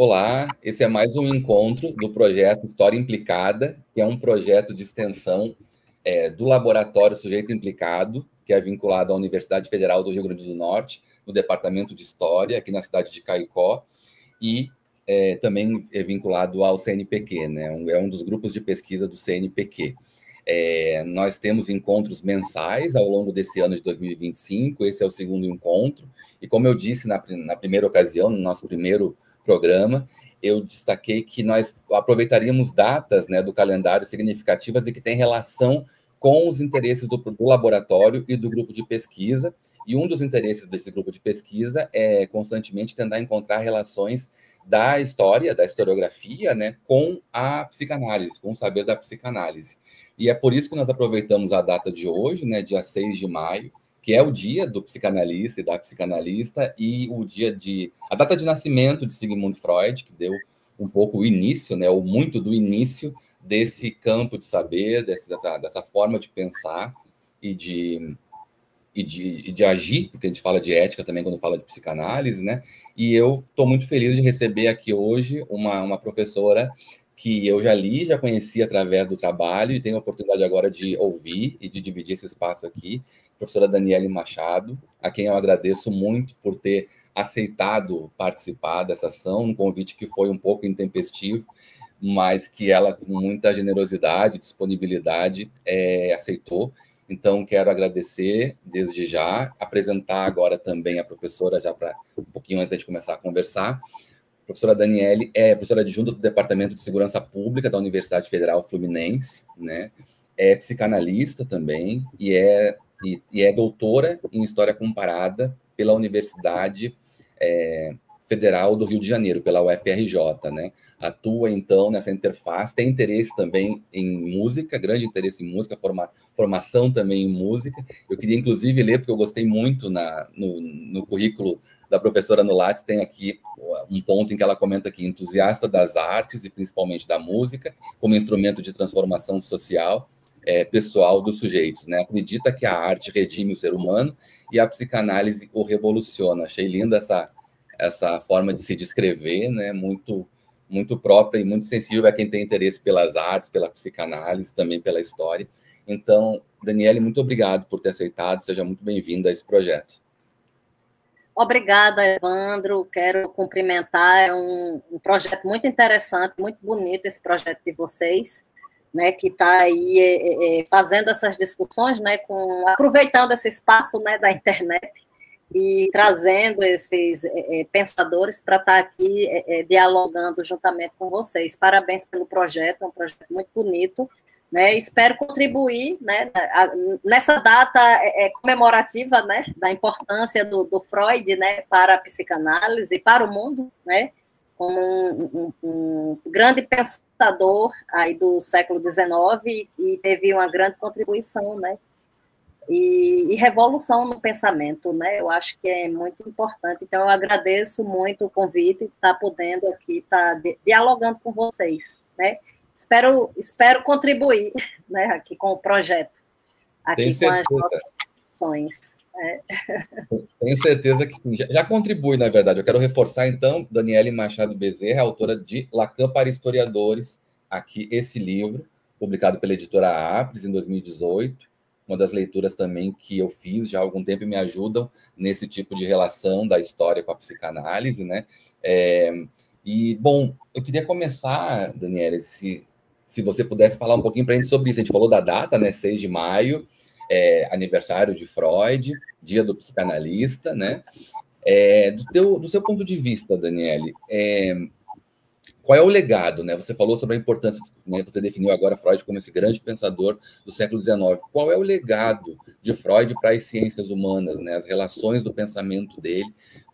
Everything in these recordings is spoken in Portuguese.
Olá, esse é mais um encontro do projeto História Implicada, que é um projeto de extensão do Laboratório Sujeito Implicado, que é vinculado à Universidade Federal do Rio Grande do Norte, no Departamento de História, aqui na cidade de Caicó, e também é vinculado ao CNPq, né? É um dos grupos de pesquisa do CNPq. Nós temos encontros mensais ao longo desse ano de 2025, esse é o segundo encontro, e como eu disse na primeira ocasião, no nosso primeiro programa, eu destaquei que nós aproveitaríamos datas, né, do calendário significativas e que têm relação com os interesses do laboratório e do grupo de pesquisa, e um dos interesses desse grupo de pesquisa é constantemente tentar encontrar relações da história, da historiografia, né, com a psicanálise, com o saber da psicanálise. E é por isso que nós aproveitamos a data de hoje, né, dia 6 de maio, que é o dia do psicanalista e da psicanalista, e a data de nascimento de Sigmund Freud, que deu um pouco o início, né, ou muito do início desse campo de saber, dessa forma de pensar e de agir, porque a gente fala de ética também quando fala de psicanálise, né? E eu estou muito feliz de receber aqui hoje uma professora que eu já li, já conheci através do trabalho e tenho a oportunidade agora de ouvir e de dividir esse espaço aqui, a professora Daniele Machado, a quem eu agradeço muito por ter aceitado participar dessa ação, um convite que foi um pouco intempestivo, mas que ela, com muita generosidade, disponibilidade, aceitou. Então, quero agradecer desde já, apresentar agora também a professora, já para um pouquinho antes de começar a conversar. A professora Daniele é professora adjunta do Departamento de Segurança Pública da Universidade Federal Fluminense, né? É psicanalista também e é doutora em História Comparada pela Universidade Federal do Rio de Janeiro, pela UFRJ, né? Atua, então, nessa interface, tem interesse também em música, grande interesse em música, formação também em música. Eu queria, inclusive, ler, porque eu gostei muito no currículo da professora no Lattes, tem aqui um ponto em que ela comenta que entusiasta das artes, e principalmente da música, como instrumento de transformação social, pessoal dos sujeitos, né? Acredita que a arte redime o ser humano e a psicanálise o revoluciona. Achei linda essa forma de se descrever, né, muito própria e muito sensível a quem tem interesse pelas artes, pela psicanálise, também pela história. Então, Daniele, muito obrigado por ter aceitado, seja muito bem-vinda a esse projeto. Obrigada, Evandro, quero cumprimentar, é um projeto muito interessante, muito bonito esse projeto de vocês, né, que está aí fazendo essas discussões, né, aproveitando esse espaço, né, da internet, e trazendo esses pensadores para estar aqui dialogando juntamente com vocês. Parabéns pelo projeto, é um projeto muito bonito, né? Espero contribuir, né, nessa data comemorativa, né, da importância do Freud, né, para a psicanálise e para o mundo, né, como um grande pensador aí do século XIX e teve uma grande contribuição, né, e revolução no pensamento, né? Eu acho que é muito importante. Então, eu agradeço muito o convite de estar podendo aqui, estar dialogando com vocês, né? Espero contribuir, né, aqui com o projeto, aqui com as nossas ações. Tenho certeza que sim. Já contribui, na verdade. Eu quero reforçar, então, Daniele Machado Bezerra, autora de Lacan para Historiadores, aqui esse livro, publicado pela editora Apres em 2018, uma das leituras também que eu fiz já há algum tempo e me ajudam nesse tipo de relação da história com a psicanálise, né? Bom, eu queria começar, Daniela, se você pudesse falar um pouquinho para a gente sobre isso. A gente falou da data, né? 6 de maio, aniversário de Freud, dia do psicanalista, né? Do seu ponto de vista, Daniele, qual é o legado, né? Você falou sobre a importância, né? Você definiu agora Freud como esse grande pensador do século XIX. Qual é o legado de Freud para as ciências humanas, né? As relações do pensamento dele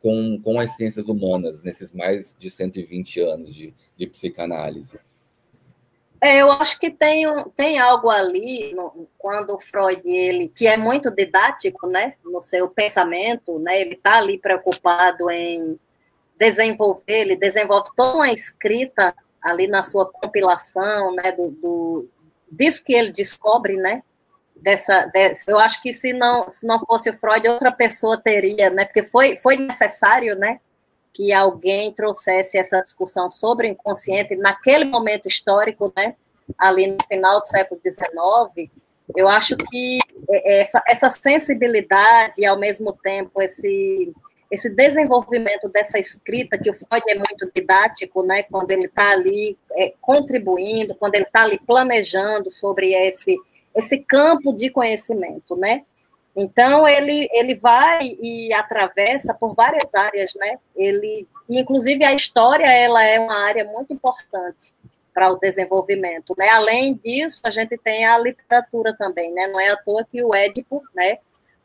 com as ciências humanas nesses mais de 120 anos de psicanálise? Eu acho que tem algo ali, quando Freud, que é muito didático, né, no seu pensamento, né, ele está ali preocupado em ele desenvolve toda uma escrita ali na sua compilação, né, disso que ele descobre, né, eu acho que se não fosse o Freud, outra pessoa teria, né, porque foi necessário, né, que alguém trouxesse essa discussão sobre o inconsciente naquele momento histórico, né, ali no final do século XIX. Eu acho que essa sensibilidade e, ao mesmo tempo, esse desenvolvimento dessa escrita, que o Freud é muito didático, né, quando ele está ali contribuindo, quando ele está ali planejando sobre esse campo de conhecimento, né? Então, ele vai e atravessa por várias áreas, né? Inclusive, a história, ela é uma área muito importante para o desenvolvimento, né? Além disso, a gente tem a literatura também, né? Não é à toa que o Édipo, né?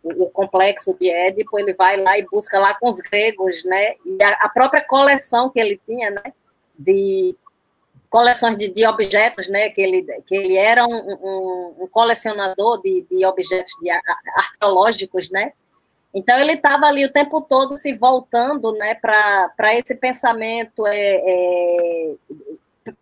O complexo de Édipo, ele vai lá e busca lá com os gregos, né? E a própria coleção que ele tinha, né? De coleções de objetos, né? Que ele era um colecionador de objetos arqueológicos, né? Então, ele estava ali o tempo todo se voltando, né? Para esse pensamento,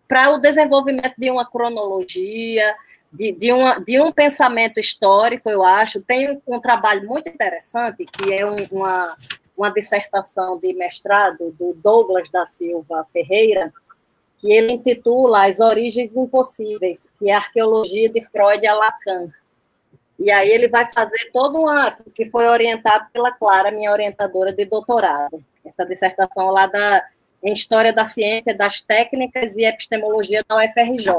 para o desenvolvimento de uma cronologia, de um pensamento histórico, eu acho. Tem um trabalho muito interessante, que é uma dissertação de mestrado do Douglas da Silva Ferreira, que ele intitula As Origens Impossíveis, que é a arqueologia de Freud a Lacan. E aí ele vai fazer todo que foi orientado pela Clara, minha orientadora de doutorado. Essa dissertação lá em História da Ciência, das Técnicas e Epistemologia da UFRJ.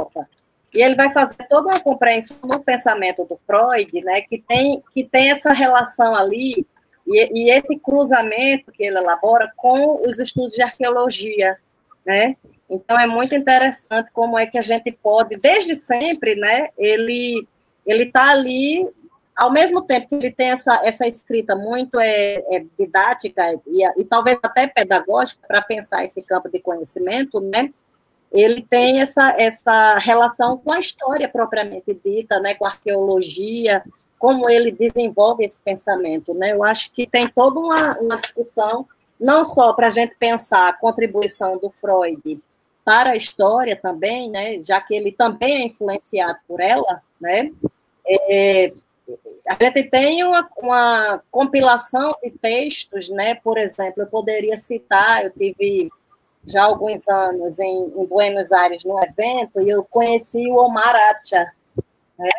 E ele vai fazer toda uma compreensão do pensamento do Freud, né, que tem essa relação ali, e esse cruzamento que ele elabora com os estudos de arqueologia, né? Então, é muito interessante como é que a gente pode, desde sempre, né, ele está ali, ao mesmo tempo que ele tem essa escrita muito didática e talvez até pedagógica para pensar esse campo de conhecimento, né, ele tem essa relação com a história propriamente dita, né, com a arqueologia, como ele desenvolve esse pensamento, né? Eu acho que tem toda uma discussão, não só para a gente pensar a contribuição do Freud para a história também, né, já que ele também é influenciado por ela, né, a gente tem uma compilação de textos, né, por exemplo, eu poderia citar, eu tive já há alguns anos em Buenos Aires, num evento, e eu conheci o Omar Atia, né,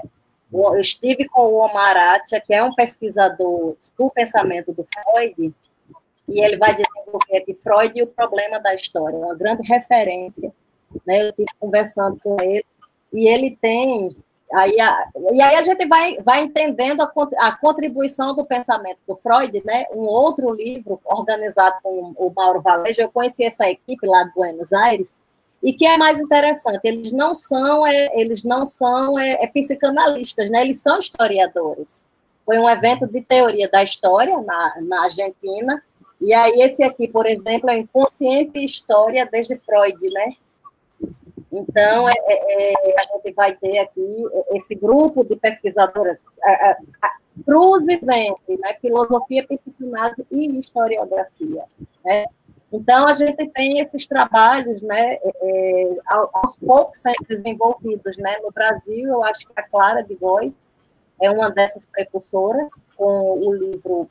eu estive com o Omar Atia, que é um pesquisador do pensamento do Freud, e ele vai desenvolver de Freud e o problema da história, uma grande referência, né? Eu estive conversando com ele, e ele tem... E aí a gente vai entendendo a contribuição do pensamento do Freud, né? Um outro livro organizado com o Mauro Valejo, eu conheci essa equipe lá de Buenos Aires, e que é mais interessante, eles não são psicanalistas, né? Eles são historiadores. Foi um evento de teoria da história na Argentina. E aí, esse aqui, por exemplo, é Inconsciente História desde Freud, né? Então, a gente vai ter aqui esse grupo de pesquisadoras, cruzes entre, né, filosofia, psicanálise e historiografia, né? Então, a gente tem esses trabalhos, né, aos poucos sendo desenvolvidos, né? No Brasil, eu acho que a Clara de Góes é uma dessas precursoras, com o livro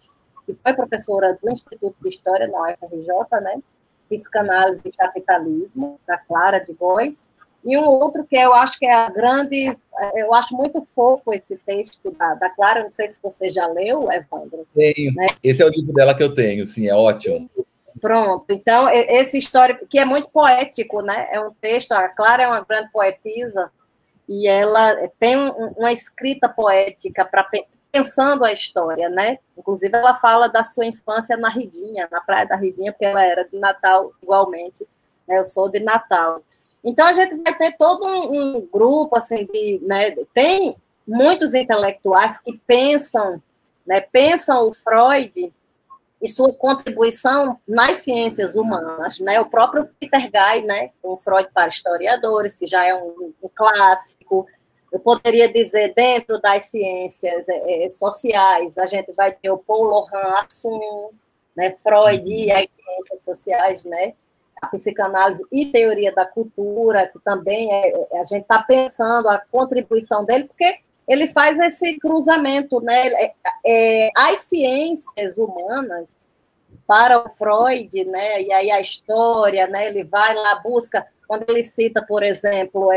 que foi professora do Instituto de História na UFRJ, né? Psicanálise e Capitalismo, da Clara de Góes, e um outro que eu acho que é a grande... Eu acho muito fofo esse texto da Clara, não sei se você já leu, Evandro. Tenho. Né? Esse é o livro dela que eu tenho, sim, é ótimo. Pronto, então, esse histórico, que é muito poético, né? É um texto, a Clara é uma grande poetisa, e ela tem uma escrita poética para pensando a história, né? Inclusive, ela fala da sua infância na Ridinha, na Praia da Ridinha, porque ela era de Natal igualmente, né? Eu sou de Natal. Então, a gente vai ter todo um grupo, assim, né? Tem muitos intelectuais que pensam, né? Pensam o Freud e sua contribuição nas ciências humanas, né? O próprio Peter Guy, né? Com Freud para historiadores, que já é um clássico. Eu poderia dizer, dentro das ciências sociais, a gente vai ter o Paul Laurent Assun, né? Freud e as ciências sociais, né? A psicanálise e teoria da cultura, que também a gente está pensando a contribuição dele, porque ele faz esse cruzamento, né? As ciências humanas, para o Freud, né, e aí a história, né, ele vai lá, busca, quando ele cita, por exemplo,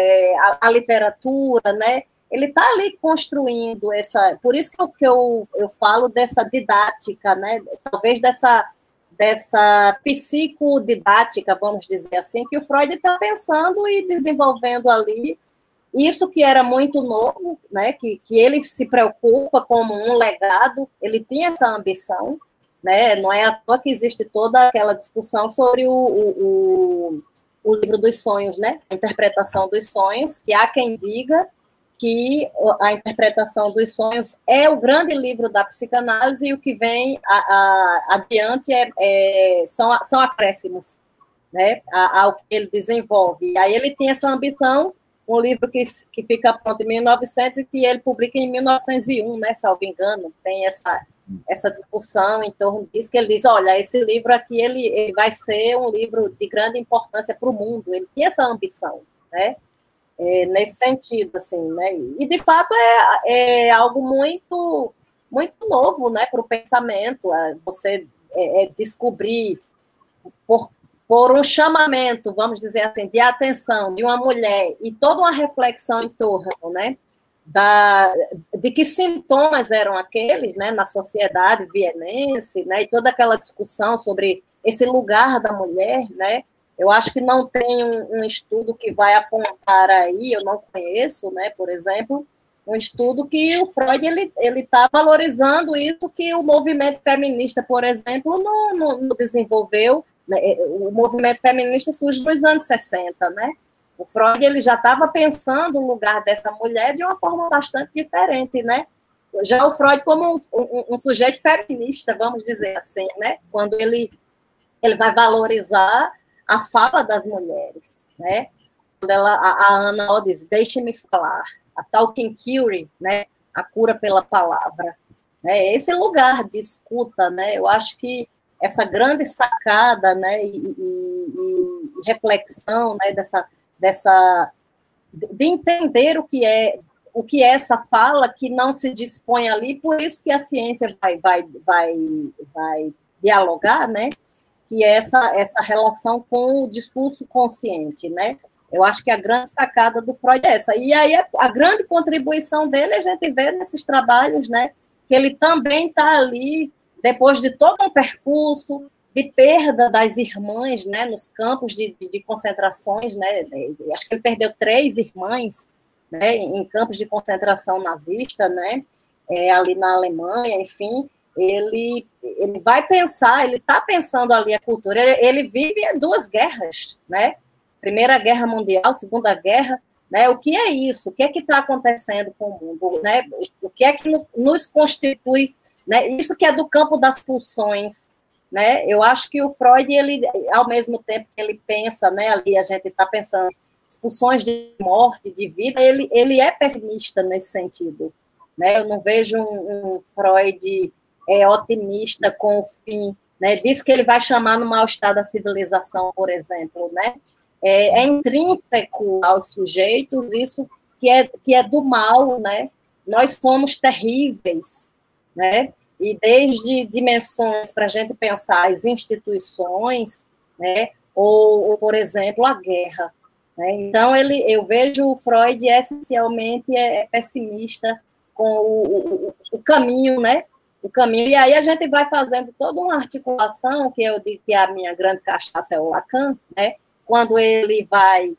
a literatura, né, ele está ali construindo essa, por isso que eu falo dessa didática, né, talvez dessa psicodidática, vamos dizer assim, que o Freud está pensando e desenvolvendo ali, isso que era muito novo, né, que ele se preocupa como um legado, ele tinha essa ambição, né, não é à toa que existe toda aquela discussão sobre o livro dos sonhos, né, a interpretação dos sonhos, que há quem diga que a interpretação dos sonhos é o grande livro da psicanálise e o que vem adiante são acréscimos, né, ao que ele desenvolve. E aí ele tem essa ambição, um livro que fica pronto em 1900 e que ele publica em 1901, né, salvo engano, tem essa discussão em torno disso, que ele diz, olha, esse livro aqui, ele vai ser um livro de grande importância para o mundo, ele tem essa ambição, né, nesse sentido, assim, né, e de fato é algo muito, muito novo, né, para o pensamento, você descobrir por um chamamento, vamos dizer assim, de atenção de uma mulher e toda uma reflexão em torno, né, de que sintomas eram aqueles, né, na sociedade vienense, né, e toda aquela discussão sobre esse lugar da mulher, né, eu acho que não tem um estudo que vai apontar aí, eu não conheço, né, por exemplo, um estudo que o Freud ele está valorizando isso que o movimento feminista, por exemplo, não desenvolveu. O movimento feminista surge nos anos 60, né? O Freud ele já estava pensando o lugar dessa mulher de uma forma bastante diferente, né? Já o Freud como um sujeito feminista, vamos dizer assim, né? Quando ele vai valorizar a fala das mulheres, né? Quando a Ana diz, deixe-me falar, a talking cure, né? A cura pela palavra, né? Esse lugar de escuta, né? Eu acho que essa grande sacada, né, e reflexão, né, de entender o que é essa fala que não se dispõe ali, por isso que a ciência vai dialogar, né, que é essa relação com o discurso consciente, né. Eu acho que a grande sacada do Freud é essa. E aí a grande contribuição dele a gente vê nesses trabalhos, né, que ele também está ali depois de todo um percurso de perda das irmãs, né, nos campos de concentrações, né, acho que ele perdeu 3 irmãs, né, em campos de concentração nazista, né, ali na Alemanha, enfim, ele vai pensar, ele está pensando ali a cultura, ele vive 2 guerras, né, Primeira Guerra Mundial, Segunda Guerra, né, o que é isso? O que é que está acontecendo com o mundo? Né? O que é que nos constitui, né? Isso que é do campo das pulsões, né? Eu acho que o Freud, ele, ao mesmo tempo que ele pensa, né, ali a gente está pensando pulsões de morte, de vida, ele é pessimista nesse sentido, né? Eu não vejo um Freud otimista com o fim, né? Diz que ele vai chamar no mal-estar da civilização, por exemplo, né? É intrínseco aos sujeitos isso que é do mal, né? Nós somos terríveis, né? E desde dimensões para a gente pensar as instituições, né? Ou, por exemplo, a guerra. Né? Então, eu vejo o Freud essencialmente pessimista com o caminho, né? O caminho. E aí a gente vai fazendo toda uma articulação, que eu digo que a minha grande cachaça é o Lacan, né? Quando ele vai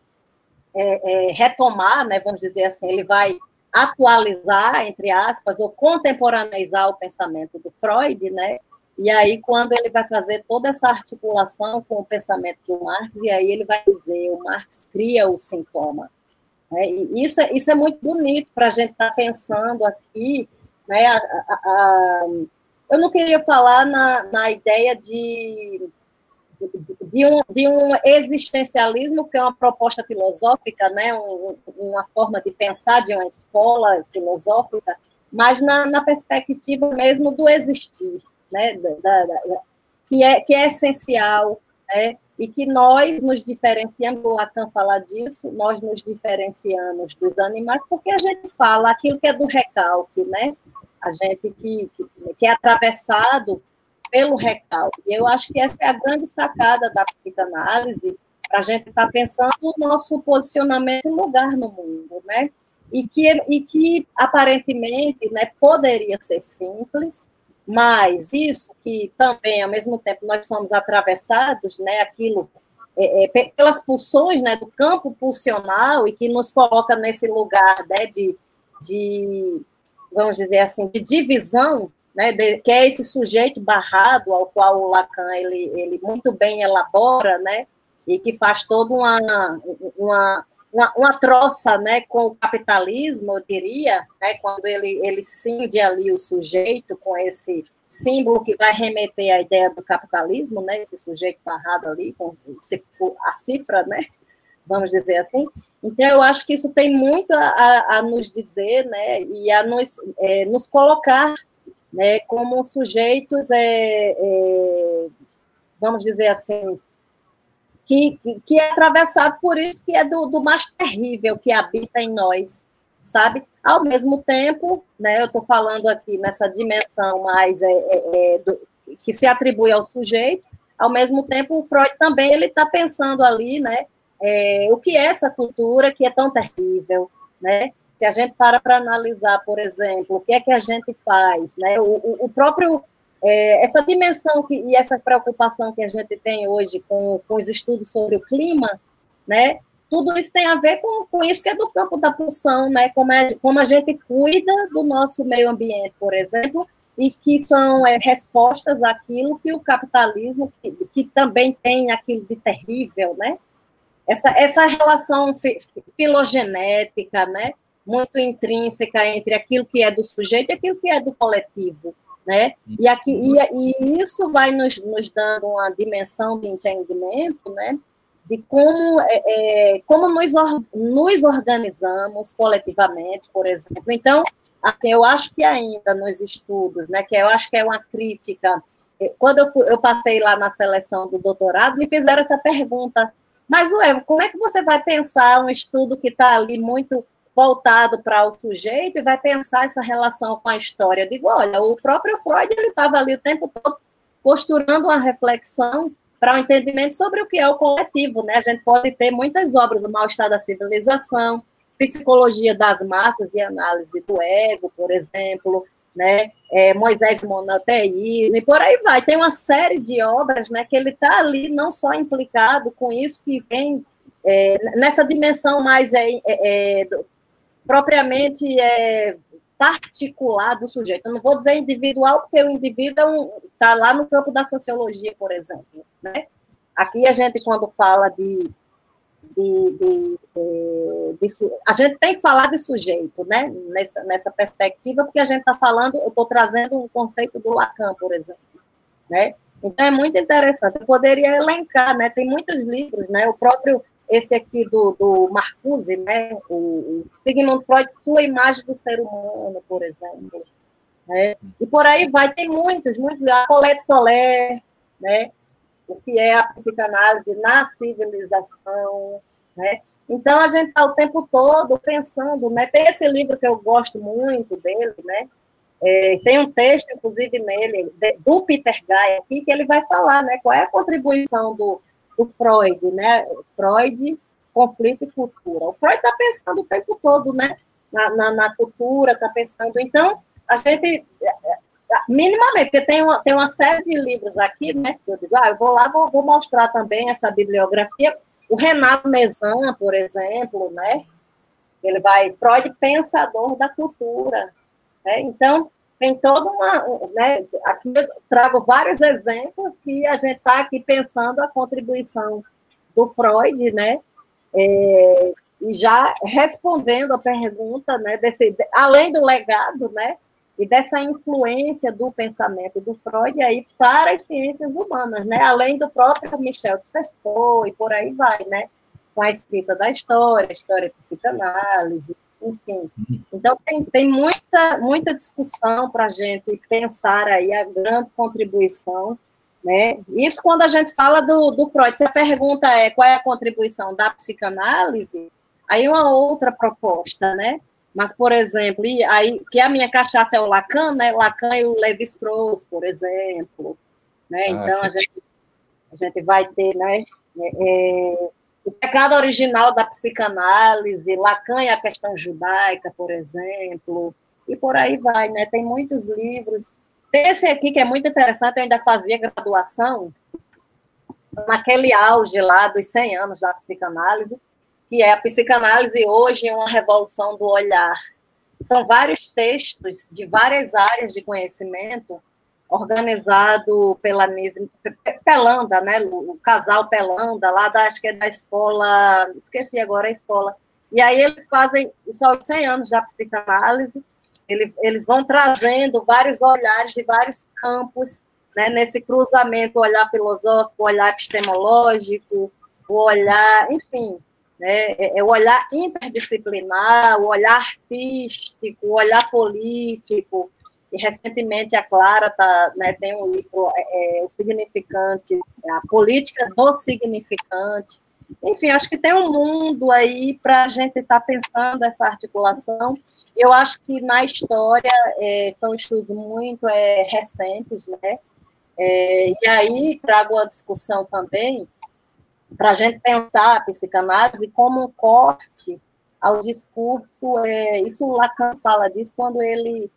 retomar, né? Vamos dizer assim, ele vai atualizar, entre aspas, ou contemporaneizar o pensamento do Freud, né? E aí, quando ele vai fazer toda essa articulação com o pensamento do Marx, e aí ele vai dizer, o Marx cria o sintoma. Né? E isso é muito bonito para a gente estar pensando aqui, né? Eu não queria falar na ideia de um existencialismo, que é uma proposta filosófica, né? Uma forma de pensar de uma escola filosófica, mas na perspectiva mesmo do existir, né? Que é essencial, né? E que nós nos diferenciamos, o Lacan fala disso, nós nos diferenciamos dos animais, porque a gente fala aquilo que é do recalque, né? A gente que é atravessado pelo recalque. E eu acho que essa é a grande sacada da psicanálise, para a gente estar pensando no nosso posicionamento e lugar no mundo, né? E que aparentemente, né, poderia ser simples, mas isso que também, ao mesmo tempo, nós somos atravessados, né, aquilo, pelas pulsões, né, do campo pulsional, e que nos coloca nesse lugar, né, vamos dizer assim, de divisão, né, que é esse sujeito barrado, ao qual o Lacan ele muito bem elabora, né, e que faz toda uma troça, né, com o capitalismo, eu diria, né, quando ele cinde ali o sujeito com esse símbolo que vai remeter à ideia do capitalismo, né, esse sujeito barrado ali, com a cifra, né, vamos dizer assim. Então, eu acho que isso tem muito a nos dizer, né, e a nos colocar, né, como sujeitos, vamos dizer assim, que é atravessado por isso que é do mais terrível que habita em nós, sabe? Ao mesmo tempo, né, eu estou falando aqui nessa dimensão mais que se atribui ao sujeito, ao mesmo tempo o Freud também ele está pensando ali, né, o que é essa cultura que é tão terrível, né? Se a gente para analisar, por exemplo, o que é que a gente faz, né? O próprio essa dimensão e essa preocupação que a gente tem hoje com os estudos sobre o clima, né? Tudo isso tem a ver com isso que é do campo da pulsão, né? Como a gente cuida do nosso meio ambiente, por exemplo, e que são respostas àquilo que o capitalismo, que também tem aquilo de terrível, né? Essa relação filogenética, né? Muito intrínseca entre aquilo que é do sujeito e aquilo que é do coletivo, né? E isso vai nos dando uma dimensão de entendimento, né? De como nos organizamos coletivamente, por exemplo. Então, assim, eu acho que ainda nos estudos, né? Que eu acho que é uma crítica. Quando eu passei lá na seleção do doutorado, me fizeram essa pergunta: mas, Evo, como é que você vai pensar um estudo que está ali muito voltado para o sujeito e vai pensar essa relação com a história? Eu digo, olha, o próprio Freud ele estava ali o tempo todo costurando uma reflexão para um entendimento sobre o que é o coletivo, né? A gente pode ter muitas obras, o Mal-Estar da Civilização, Psicologia das Massas e Análise do Ego, por exemplo, né? Moisés Monoteísmo, e por aí vai. Tem uma série de obras, né, que ele está ali não só implicado com isso que vem nessa dimensão mais propriamente particular do sujeito. Eu não vou dizer individual, porque o indivíduo está lá no campo da sociologia, por exemplo, né? Aqui a gente, quando fala a gente tem que falar de sujeito, né? Nessa perspectiva, porque a gente está falando, eu estou trazendo um conceito do Lacan, por exemplo, né? Então é muito interessante. Eu poderia elencar, né? Tem muitos livros, né? O próprio esse aqui do Marcuse, né? O Sigmund Freud, Sua Imagem do Ser Humano, por exemplo, né? E por aí vai, tem muitos, a Colette Soler, né? O que é a psicanálise na civilização, né? Então, a gente está o tempo todo pensando, né? Tem esse livro que eu gosto muito dele, né? Tem um texto, inclusive, nele, do Peter Guy, aqui, que ele vai falar, né? Qual é a contribuição do Freud, né? Freud, conflito e cultura. O Freud está pensando o tempo todo, né? Na cultura, está pensando. Então, a gente, minimamente, porque tem uma série de livros aqui, né? Que eu digo, eu vou lá, vou mostrar também essa bibliografia. O Renato Mezan, por exemplo, né? Ele vai, Freud, pensador da cultura, né? Então, tem toda né? Aqui eu trago vários exemplos que a gente está aqui pensando a contribuição do Freud, né? E já respondendo a pergunta, né? Além do legado, né? E dessa influência do pensamento do Freud aí para as ciências humanas, né? Além do próprio Michel de Certeau e por aí vai, né? Com a escrita da história psicanálise, enfim. Então, tem muita discussão para a gente pensar aí a grande contribuição, né? Isso quando a gente fala do Freud. Se a pergunta é qual é a contribuição da psicanálise, aí uma outra proposta, né? Mas, por exemplo, aí, que a minha cachaça é o Lacan, né? Lacan e o Levi-Strauss, por exemplo, né? Então, a gente vai ter, né, o pecado original da psicanálise, Lacan e a questão judaica, por exemplo, e por aí vai, né? Tem muitos livros. Tem esse aqui que é muito interessante, eu ainda fazia graduação, naquele auge lá dos 100 anos da psicanálise, que é a psicanálise hoje uma revolução do olhar. São vários textos de várias áreas de conhecimento, organizado pela Nise Pelanda, né? O casal Pelanda, lá acho que é da escola, esqueci agora a escola. E aí eles fazem só os 100 anos da psicanálise, eles vão trazendo vários olhares de vários campos, né, nesse cruzamento, o olhar filosófico, o olhar epistemológico, o olhar, enfim, né, o olhar interdisciplinar, o olhar artístico, o olhar político. E recentemente a Clara né, tem um livro, O Significante, a Política do Significante. Enfim, acho que tem um mundo aí para a gente estar pensando essa articulação. Eu acho que na história são estudos muito recentes, né? E aí trago a discussão também para a gente pensar a psicanálise como um corte ao discurso. Isso o Lacan fala disso quando ele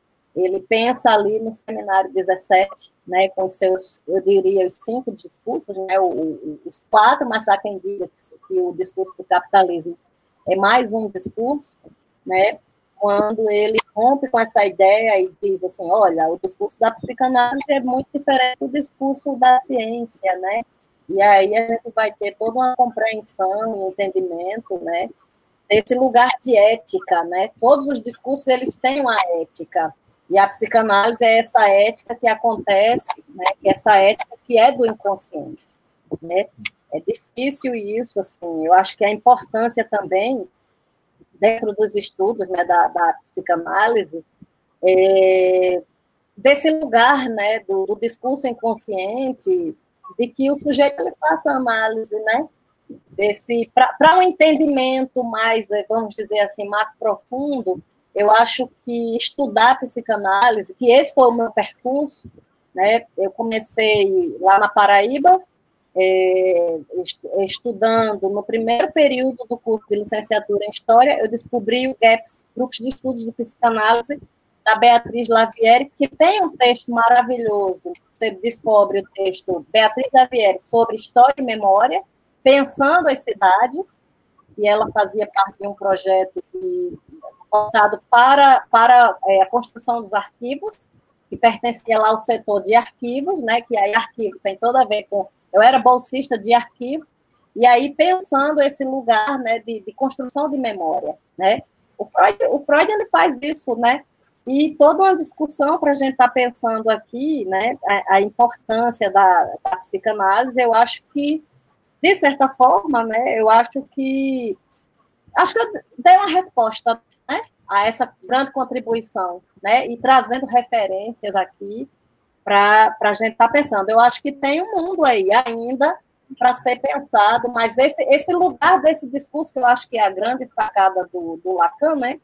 pensa ali no seminário 17, né, com seus, eu diria, os 5 discursos, né, os 4, mas há quem diga que o discurso do capitalismo é mais um discurso, né, quando ele rompe com essa ideia e diz assim, olha, o discurso da psicanálise é muito diferente do discurso da ciência, né, e aí a gente vai ter toda uma compreensão e entendimento, né, desse lugar de ética, né, todos os discursos, eles têm uma ética, e a psicanálise é essa ética que acontece, né, que essa ética que é do inconsciente, né, é difícil isso, assim, eu acho que a importância também, dentro dos estudos, né, da psicanálise, desse lugar, né, do discurso inconsciente, de que o sujeito ele faça análise, né, para um entendimento mais, vamos dizer assim, mais profundo. Eu acho que estudar a psicanálise, que esse foi o meu percurso, né, eu comecei lá na Paraíba, estudando no primeiro período do curso de licenciatura em História, eu descobri o GAPS, Grupos de Estudos de Psicanálise, da Beatriz Lavieri, que tem um texto maravilhoso. Você descobre o texto Beatriz Lavieri sobre História e Memória, pensando as cidades, e ela fazia parte de um projeto voltado para a construção dos arquivos, que pertencia lá ao setor de arquivos, né, que aí arquivo tem tudo a ver com... Eu era bolsista de arquivo, e aí pensando esse lugar, né, de construção de memória, né? O Freud ele faz isso, né? E toda uma discussão para a gente estar pensando aqui, né, a importância da psicanálise, eu acho que, de certa forma, né, eu acho que eu dei uma resposta, né, a essa grande contribuição, né, e trazendo referências aqui para a gente estar pensando. Eu acho que tem um mundo aí ainda para ser pensado, mas esse lugar desse discurso, que eu acho que é a grande sacada do Lacan, né,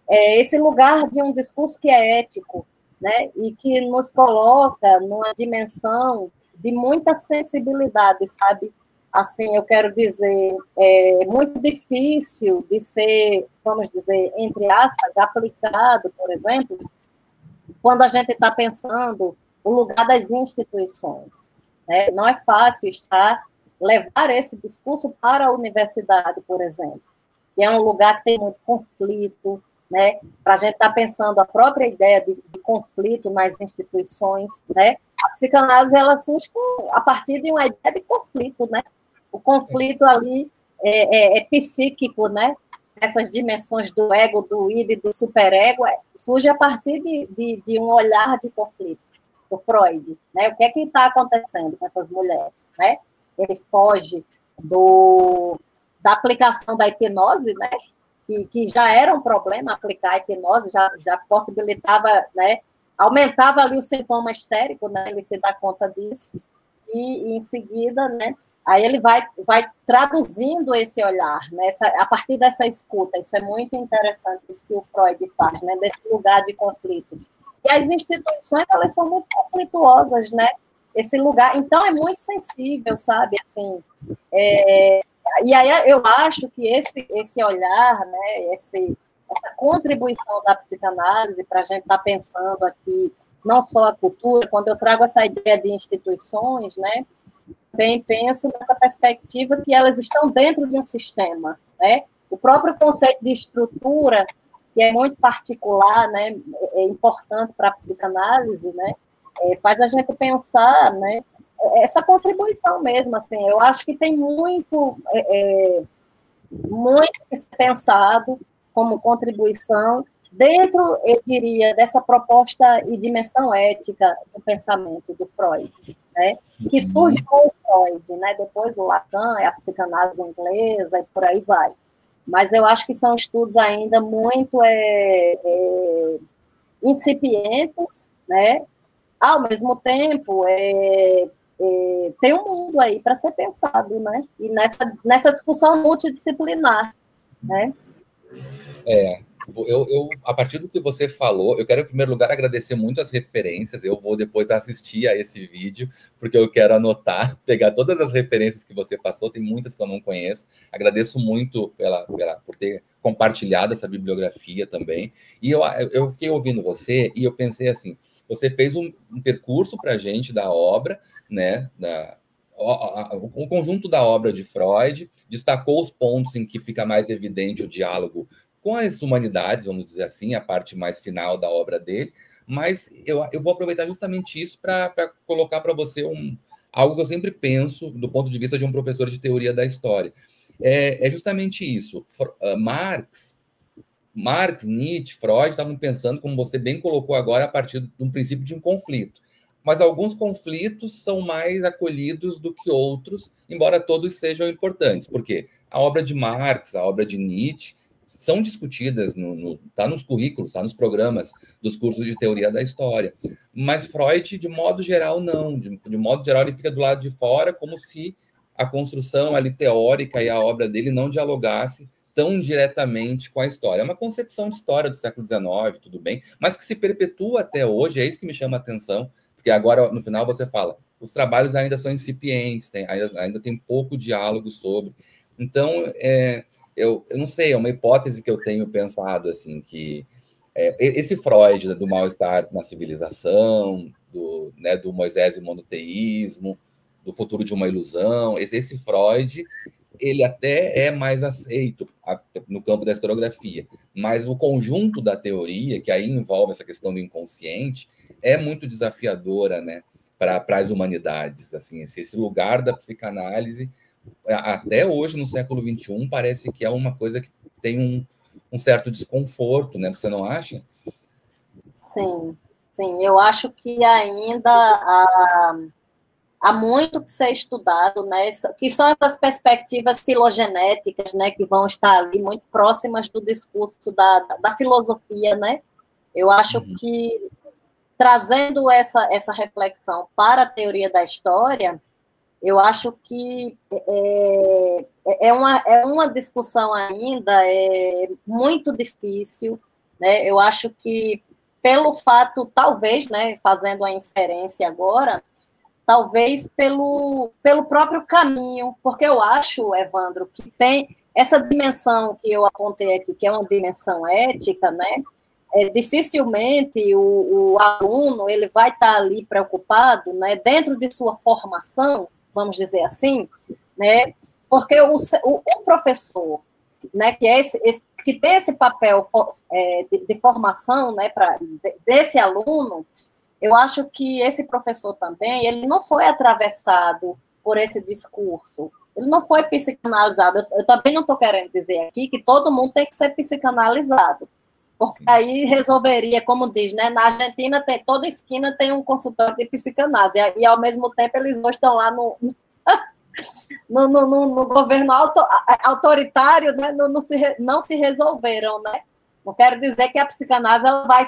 é esse lugar de um discurso que é ético, né, e que nos coloca numa dimensão de muita sensibilidade, sabe? Assim, eu quero dizer, é muito difícil de ser, vamos dizer, entre aspas, aplicado, por exemplo, quando a gente está pensando o lugar das instituições, né? Não é fácil levar esse discurso para a universidade, por exemplo, que é um lugar que tem muito conflito, né? Para a gente estar pensando a própria ideia de conflito nas instituições, né? A psicanálise ela surge a partir de uma ideia de conflito, né? O conflito ali é psíquico, né? Essas dimensões do ego, do id e do superego surge a partir de um olhar de conflito do Freud, né? O que é que está acontecendo com essas mulheres, né? Ele foge da aplicação da hipnose, né? Que já era um problema aplicar a hipnose, já possibilitava, né? Aumentava ali o sintoma histérico, né? Ele se dá conta disso. E em seguida, né, aí ele vai traduzindo esse olhar, né, a partir dessa escuta. Isso é muito interessante, isso que o Freud faz, né, desse lugar de conflito. E as instituições, elas são muito conflituosas, né, esse lugar. Então, é muito sensível, sabe? Assim, e aí eu acho que esse olhar, né, essa contribuição da psicanálise para a gente estar pensando aqui, não só a cultura, quando eu trago essa ideia de instituições, né, também penso nessa perspectiva que elas estão dentro de um sistema, né? O próprio conceito de estrutura, que é muito particular, né, é importante para a psicanálise, né, faz a gente pensar, né, essa contribuição mesmo, assim, eu acho que tem muito que ser pensado como contribuição dentro, eu diria, dessa proposta e dimensão ética do pensamento do Freud, né, que surge com o Freud, né, depois o Lacan, a psicanálise inglesa, e por aí vai. Mas eu acho que são estudos ainda muito incipientes, né? Ao mesmo tempo, tem um mundo aí para ser pensado, né? E nessa discussão multidisciplinar, né? A partir do que você falou, eu quero, em primeiro lugar, agradecer muito as referências. Eu vou depois assistir a esse vídeo, porque eu quero anotar, pegar todas as referências que você passou, tem muitas que eu não conheço. Agradeço muito por ter compartilhado essa bibliografia também. E eu fiquei ouvindo você e eu pensei assim, você fez um percurso para a gente da obra, né, o conjunto da obra de Freud, destacou os pontos em que fica mais evidente o diálogo com as humanidades, vamos dizer assim, a parte mais final da obra dele, mas eu vou aproveitar justamente isso para colocar para você algo que eu sempre penso do ponto de vista de um professor de teoria da história. É justamente isso. Marx, Nietzsche, Freud estavam pensando, como você bem colocou agora, a partir de um princípio de um conflito. Mas alguns conflitos são mais acolhidos do que outros, embora todos sejam importantes. Porque a obra de Marx, a obra de Nietzsche, são discutidas, está nos currículos, está nos programas dos cursos de teoria da história. Mas Freud, de modo geral, não. De modo geral, ele fica do lado de fora, como se a construção ali teórica e a obra dele não dialogasse tão diretamente com a história. É uma concepção de história do século XIX, tudo bem, mas que se perpetua até hoje, é isso que me chama a atenção, porque agora, no final, você fala, os trabalhos ainda são incipientes, ainda tem pouco diálogo sobre. Então, eu não sei, é uma hipótese que eu tenho pensado, assim, que esse Freud do mal-estar na civilização, do Moisés e o monoteísmo, do futuro de uma ilusão, esse Freud, ele até é mais aceito no campo da historiografia, mas o conjunto da teoria, que aí envolve essa questão do inconsciente, é muito desafiadora, né, para as humanidades. Assim, esse lugar da psicanálise, até hoje, no século XXI, parece que é uma coisa que tem um certo desconforto, né? Você não acha? Sim, sim. Eu acho que ainda há muito que ser estudado, né? Que são essas perspectivas filogenéticas, né? Que vão estar ali muito próximas do discurso da filosofia, né? Eu acho que, trazendo essa reflexão para a teoria da história, eu acho que é uma discussão ainda muito difícil, né? Eu acho que, pelo fato, talvez, né, fazendo a inferência agora, talvez pelo próprio caminho, porque eu acho, Evandro, que tem essa dimensão que eu apontei aqui, que é uma dimensão ética, né? Dificilmente o aluno ele vai estar ali preocupado, né, dentro de sua formação, vamos dizer assim, né, porque o professor, né, que tem esse papel de formação, né, desse aluno, eu acho que esse professor também, ele não foi atravessado por esse discurso, ele não foi psicanalizado. Eu também não estou querendo dizer aqui que todo mundo tem que ser psicanalizado, porque aí resolveria, como diz, né? Na Argentina, toda esquina tem um consultório de psicanálise, e ao mesmo tempo eles hoje estão lá no governo autoritário, né? Não se resolveram, né? Não quero dizer que a psicanálise ela vai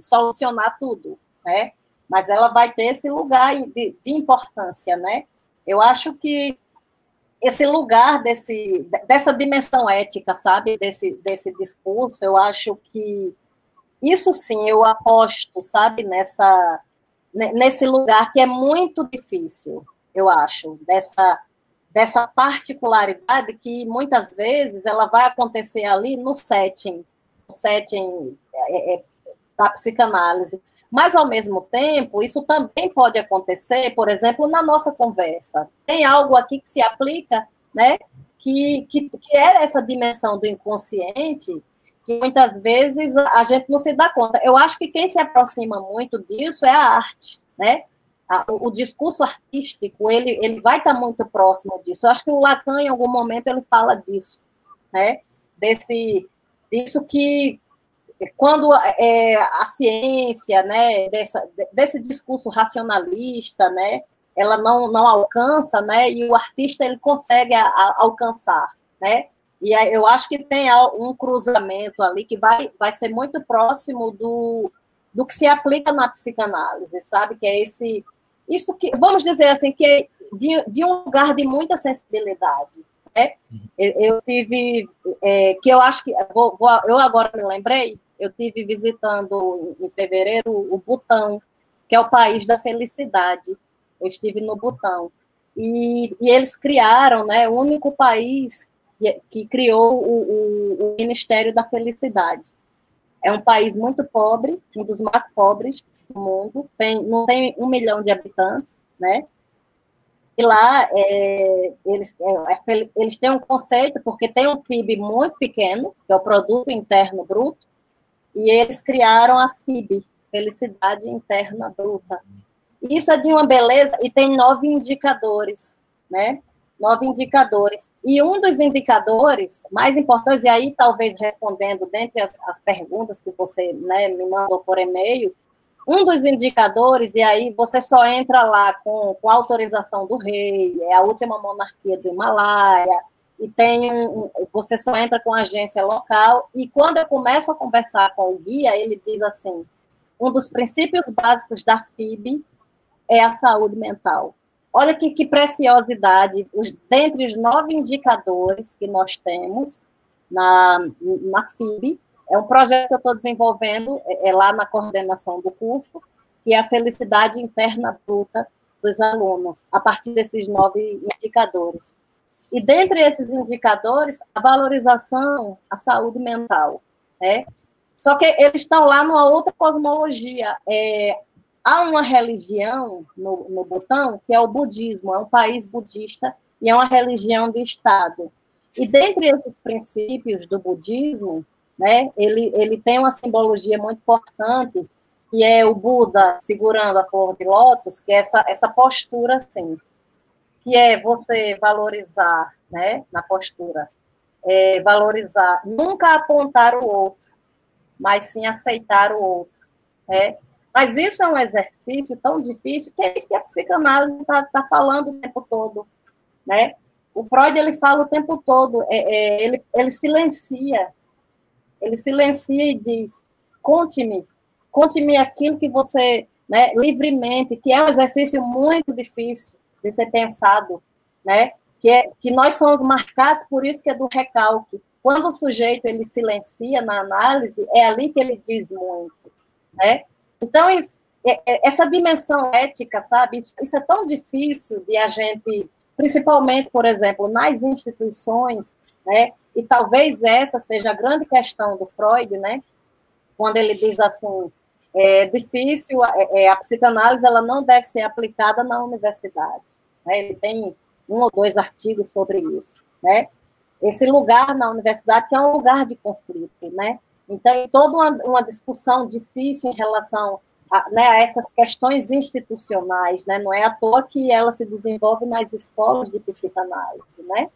solucionar tudo, né? Mas ela vai ter esse lugar de importância, né? Eu acho que esse lugar dessa dimensão ética, sabe, desse discurso, eu acho que isso sim, eu aposto, sabe, nesse lugar que é muito difícil, eu acho, dessa particularidade que muitas vezes ela vai acontecer ali no setting da psicanálise. Mas, ao mesmo tempo, isso também pode acontecer, por exemplo, na nossa conversa. Tem algo aqui que se aplica, né, que é essa dimensão do inconsciente, que muitas vezes a gente não se dá conta. Eu acho que quem se aproxima muito disso é a arte, né? O discurso artístico, ele vai estar muito próximo disso. Eu acho que o Lacan, em algum momento, ele fala disso, né? Disso que, quando a ciência, né, desse discurso racionalista, né, ela não alcança, né, e o artista ele consegue alcançar, né? E eu acho que tem um cruzamento ali que vai ser muito próximo do que se aplica na psicanálise, sabe? Que é isso que, vamos dizer assim, que é de um lugar de muita sensibilidade, né? Eu tive, que eu acho que, eu agora me lembrei, eu tive visitando em fevereiro o Butão, que é o país da felicidade. Eu estive no Butão. E eles criaram, né, o único país que criou o Ministério da Felicidade. É um país muito pobre, um dos mais pobres do mundo, não tem 1 milhão de habitantes, né? E lá eles têm um conceito, porque tem um PIB muito pequeno, que é o Produto Interno Bruto, e eles criaram a FIB, Felicidade Interna Bruta. Isso é de uma beleza, e tem 9 indicadores, né? 9 indicadores. E um dos indicadores mais importantes, e aí talvez respondendo dentre as perguntas que você, né, me mandou por e-mail, um dos indicadores, e aí você só entra lá com autorização do rei, é a última monarquia do Himalaia, e você só entra com agência local, e quando eu começo a conversar com o guia, ele diz assim, um dos princípios básicos da FIB é a saúde mental. Olha que preciosidade, dentre os 9 indicadores que nós temos na FIB, é um projeto que eu estou desenvolvendo, lá na coordenação do curso, que é a felicidade interna bruta dos alunos, a partir desses 9 indicadores. E dentre esses indicadores, a valorização, a saúde mental, né? Só que eles estão lá numa outra cosmologia, há uma religião no Butão, que é o budismo, é um país budista, e é uma religião de Estado. E dentre esses princípios do budismo, né, ele tem uma simbologia muito importante, que é o Buda segurando a flor de lótus, que é essa postura assim, que é você valorizar, né, na postura, valorizar, nunca apontar o outro, mas sim aceitar o outro, né? Mas isso é um exercício tão difícil, que é isso que a psicanálise está falando o tempo todo, né? O Freud, ele fala o tempo todo, ele silencia e diz, conte-me aquilo que você, né, livremente, que é um exercício muito difícil de ser pensado, né? Que nós somos marcados por isso que é do recalque. Quando o sujeito, ele silencia na análise, é ali que ele diz muito, né? Então, essa dimensão ética, sabe, isso é tão difícil de a gente, principalmente, por exemplo, nas instituições, né, e talvez essa seja a grande questão do Freud, né, quando ele diz assim, é difícil, a psicanálise ela não deve ser aplicada na universidade, né, ele tem 1 ou 2 artigos sobre isso, né, esse lugar na universidade que é um lugar de conflito, né, então, toda uma discussão difícil em relação a essas questões institucionais, né? Não é à toa que ela se desenvolve nas escolas de psicanálise, né?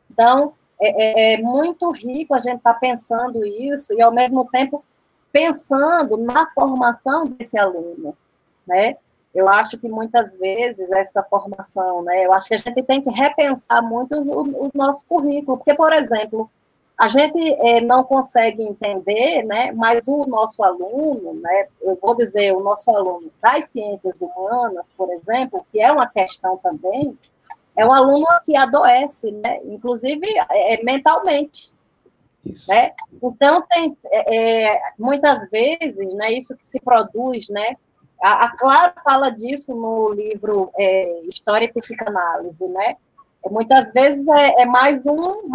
Então, é muito rico a gente estar pensando isso e, ao mesmo tempo, pensando na formação desse aluno, né? Eu acho que, muitas vezes, essa formação, né? Eu acho que a gente tem que repensar muito o nosso currículo, porque, por exemplo, a gente não consegue entender, né, mas o nosso aluno, né, eu vou dizer, o nosso aluno das ciências humanas, por exemplo, que é uma questão também, é um aluno que adoece, né, inclusive mentalmente. Isso. Né? Então, tem, muitas vezes, né, isso que se produz, né, A Clara fala disso no livro História e Psicanálise, né? Muitas vezes é mais um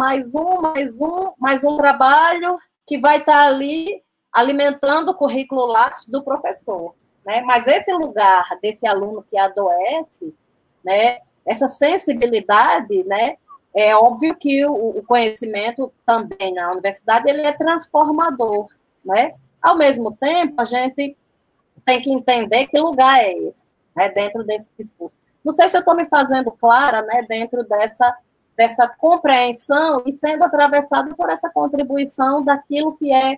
trabalho que vai estar ali alimentando o currículo Lattes do professor, né? Mas esse lugar desse aluno que adoece, né? Essa sensibilidade, né? É óbvio que o conhecimento também na universidade ele é transformador, né? Ao mesmo tempo, a gente tem que entender que lugar é esse, né, dentro desse discurso. Não sei se eu estou me fazendo clara, né, dentro dessa compreensão e sendo atravessado por essa contribuição daquilo que é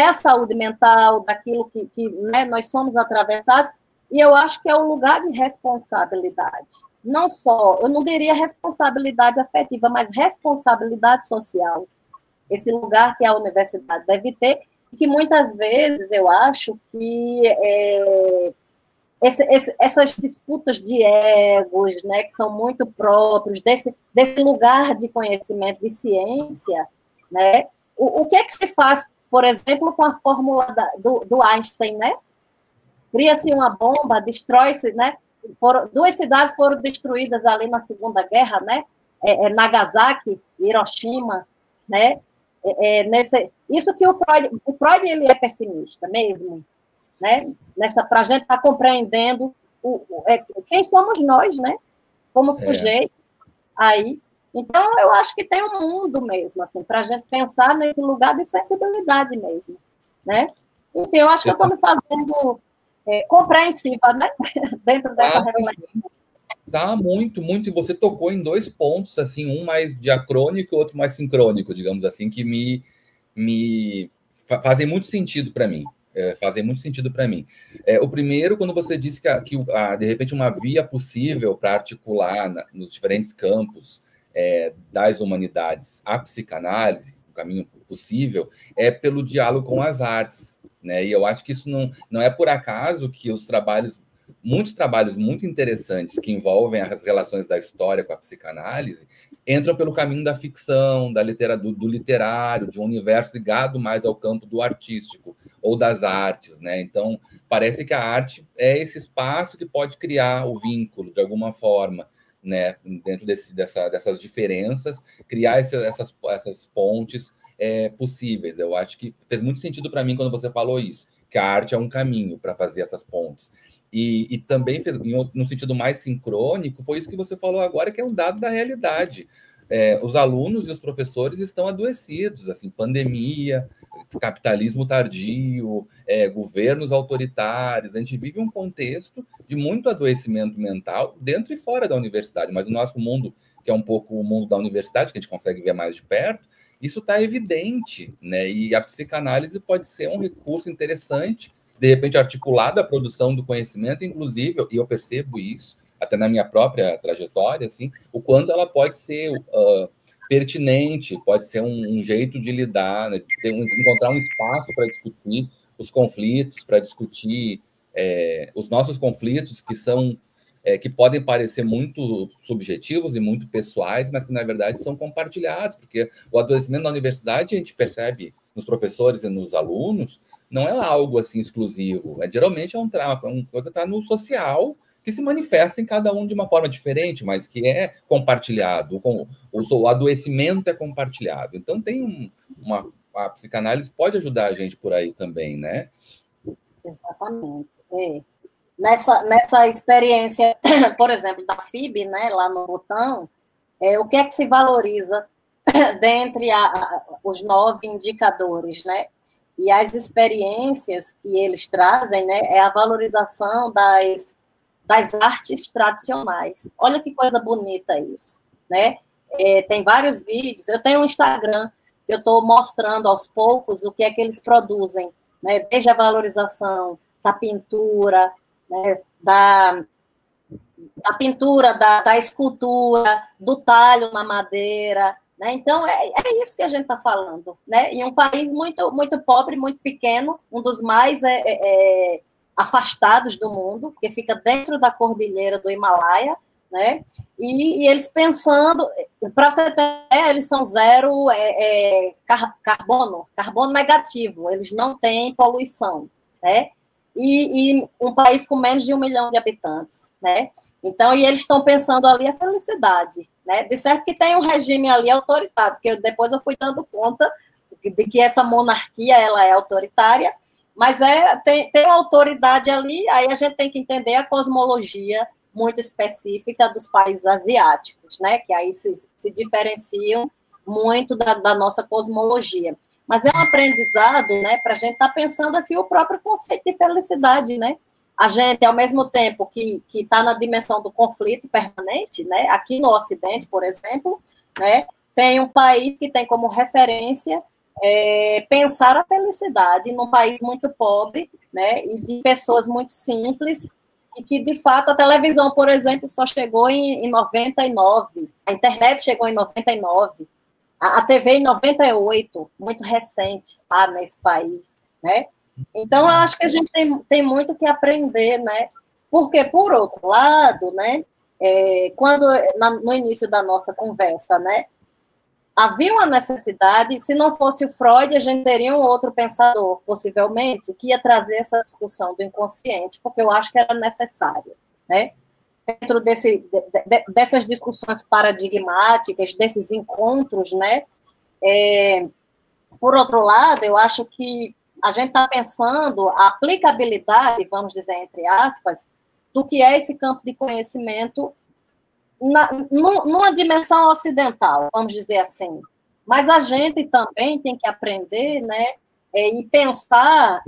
a saúde mental, daquilo que né, nós somos atravessados, e eu acho que é um lugar de responsabilidade. Não só, eu não diria responsabilidade afetiva, mas responsabilidade social. Esse lugar que a universidade deve ter, e que muitas vezes eu acho que essas disputas de egos, né, que são muito próprios desse lugar de conhecimento, de ciência, né? O que é que se faz, por exemplo, com a fórmula do Einstein, né? Cria-se uma bomba, destrói-se, né? Duas cidades foram destruídas ali na Segunda Guerra, né? Nagasaki e Hiroshima, né? Isso que o Freud ele é pessimista mesmo, né? Para a gente estar compreendendo quem somos nós, né? Como sujeitos aí. Então, eu acho que tem um mundo mesmo, assim, para a gente pensar nesse lugar de sensibilidade mesmo, né? Enfim, eu acho que eu estou me fazendo compreensiva, né? Dentro dessa reflexão. Tá, muito, muito. E você tocou em dois pontos, assim, um mais diacrônico e outro mais sincrônico, digamos assim, que me fazem muito sentido para mim. Fazem muito sentido para mim. O primeiro, quando você disse que de repente, uma via possível para articular nos diferentes campos das humanidades a psicanálise, o caminho possível, é pelo diálogo com as artes, né? E eu acho que isso não é por acaso que muitos trabalhos muito interessantes que envolvem as relações da história com a psicanálise entram pelo caminho da ficção, da literatura, do literário, de um universo ligado mais ao campo do artístico ou das artes, né? Então, parece que a arte é esse espaço que pode criar o vínculo, de alguma forma, né? Dentro dessas diferenças, criar essas pontes possíveis. Eu acho que fez muito sentido para mim quando você falou isso, que a arte é um caminho para fazer essas pontes. E também, no sentido mais sincrônico, foi isso que você falou agora, que é um dado da realidade. Os alunos e os professores estão adoecidos, assim, pandemia, capitalismo tardio, governos autoritários. A gente vive um contexto de muito adoecimento mental dentro e fora da universidade, mas o nosso mundo, que é um pouco o mundo da universidade, que a gente consegue ver mais de perto, isso está evidente, né? E a psicanálise pode ser um recurso interessante, de repente articulado à produção do conhecimento, inclusive, e eu percebo isso, até na minha própria trajetória, assim, o quanto ela pode ser pertinente, pode ser um jeito de lidar, né, encontrar um espaço para discutir os conflitos, para discutir os nossos conflitos, que podem parecer muito subjetivos e muito pessoais, mas que, na verdade, são compartilhados, porque o adoecimento na universidade, a gente percebe nos professores e nos alunos, não é algo assim exclusivo. Geralmente é um coisa está no social, que se manifesta em cada um de uma forma diferente, mas que é compartilhado. O adoecimento é compartilhado. Então, a psicanálise pode ajudar a gente por aí também, né? Exatamente. Nessa experiência, por exemplo, da FIB, né, lá no Butão, o que é que se valoriza dentre os 9 indicadores, né? E as experiências que eles trazem, né, é a valorização das artes tradicionais. Olha que coisa bonita isso, né? Tem vários vídeos, eu tenho um Instagram que eu estou mostrando aos poucos o que é que eles produzem, né? Desde a valorização da pintura, né? da pintura, da escultura, do talho na madeira, né? Então, é isso que a gente está falando, né? Em um país muito, muito pobre, muito pequeno, um dos mais afastados do mundo, que fica dentro da cordilheira do Himalaia, né? E eles pensando, para você ter, eles são zero carbono negativo, eles não têm poluição, né? e um país com menos de 1 milhão de habitantes, né? Então, e eles estão pensando ali a felicidade, né? De certo que tem um regime ali autoritário, porque depois eu fui dando conta de que essa monarquia, ela é autoritária, mas tem uma autoridade ali, aí a gente tem que entender a cosmologia muito específica dos países asiáticos, né? Que aí se diferenciam muito da nossa cosmologia. Mas é um aprendizado, né, para a gente estar pensando aqui o próprio conceito de felicidade, né? A gente, ao mesmo tempo que está na dimensão do conflito permanente, né, aqui no Ocidente, por exemplo, né, tem um país que tem como referência pensar a felicidade num país muito pobre, né, e de pessoas muito simples, e que, de fato, a televisão, por exemplo, só chegou em 99, a internet chegou em 99, a TV em 98, muito recente lá nesse país, né? Então, eu acho que a gente tem muito que aprender, né? Porque, por outro lado, né, quando, no início da nossa conversa, né, havia uma necessidade, se não fosse o Freud, a gente teria um outro pensador, possivelmente, que ia trazer essa discussão do inconsciente, porque eu acho que era necessário, né? Dentro dessas discussões paradigmáticas, desses encontros, né? Por outro lado, eu acho que a gente está pensando a aplicabilidade, vamos dizer, entre aspas, do que é esse campo de conhecimento numa dimensão ocidental, vamos dizer assim. Mas a gente também tem que aprender, né, e pensar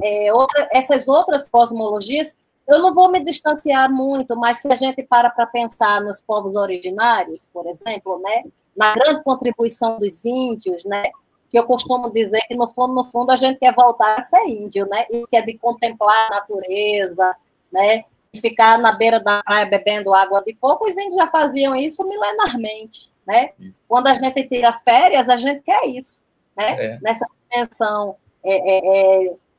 essas outras cosmologias. Eu não vou me distanciar muito, mas se a gente para pensar nos povos originários, por exemplo, né, na grande contribuição dos índios, né, que eu costumo dizer que, no fundo, a gente quer voltar a ser índio, né, e que é de contemplar a natureza, né, e ficar na beira da praia bebendo água de coco. Os índios já faziam isso milenarmente, né? Isso. Quando a gente tira férias, a gente quer isso, né? Nessa dimensão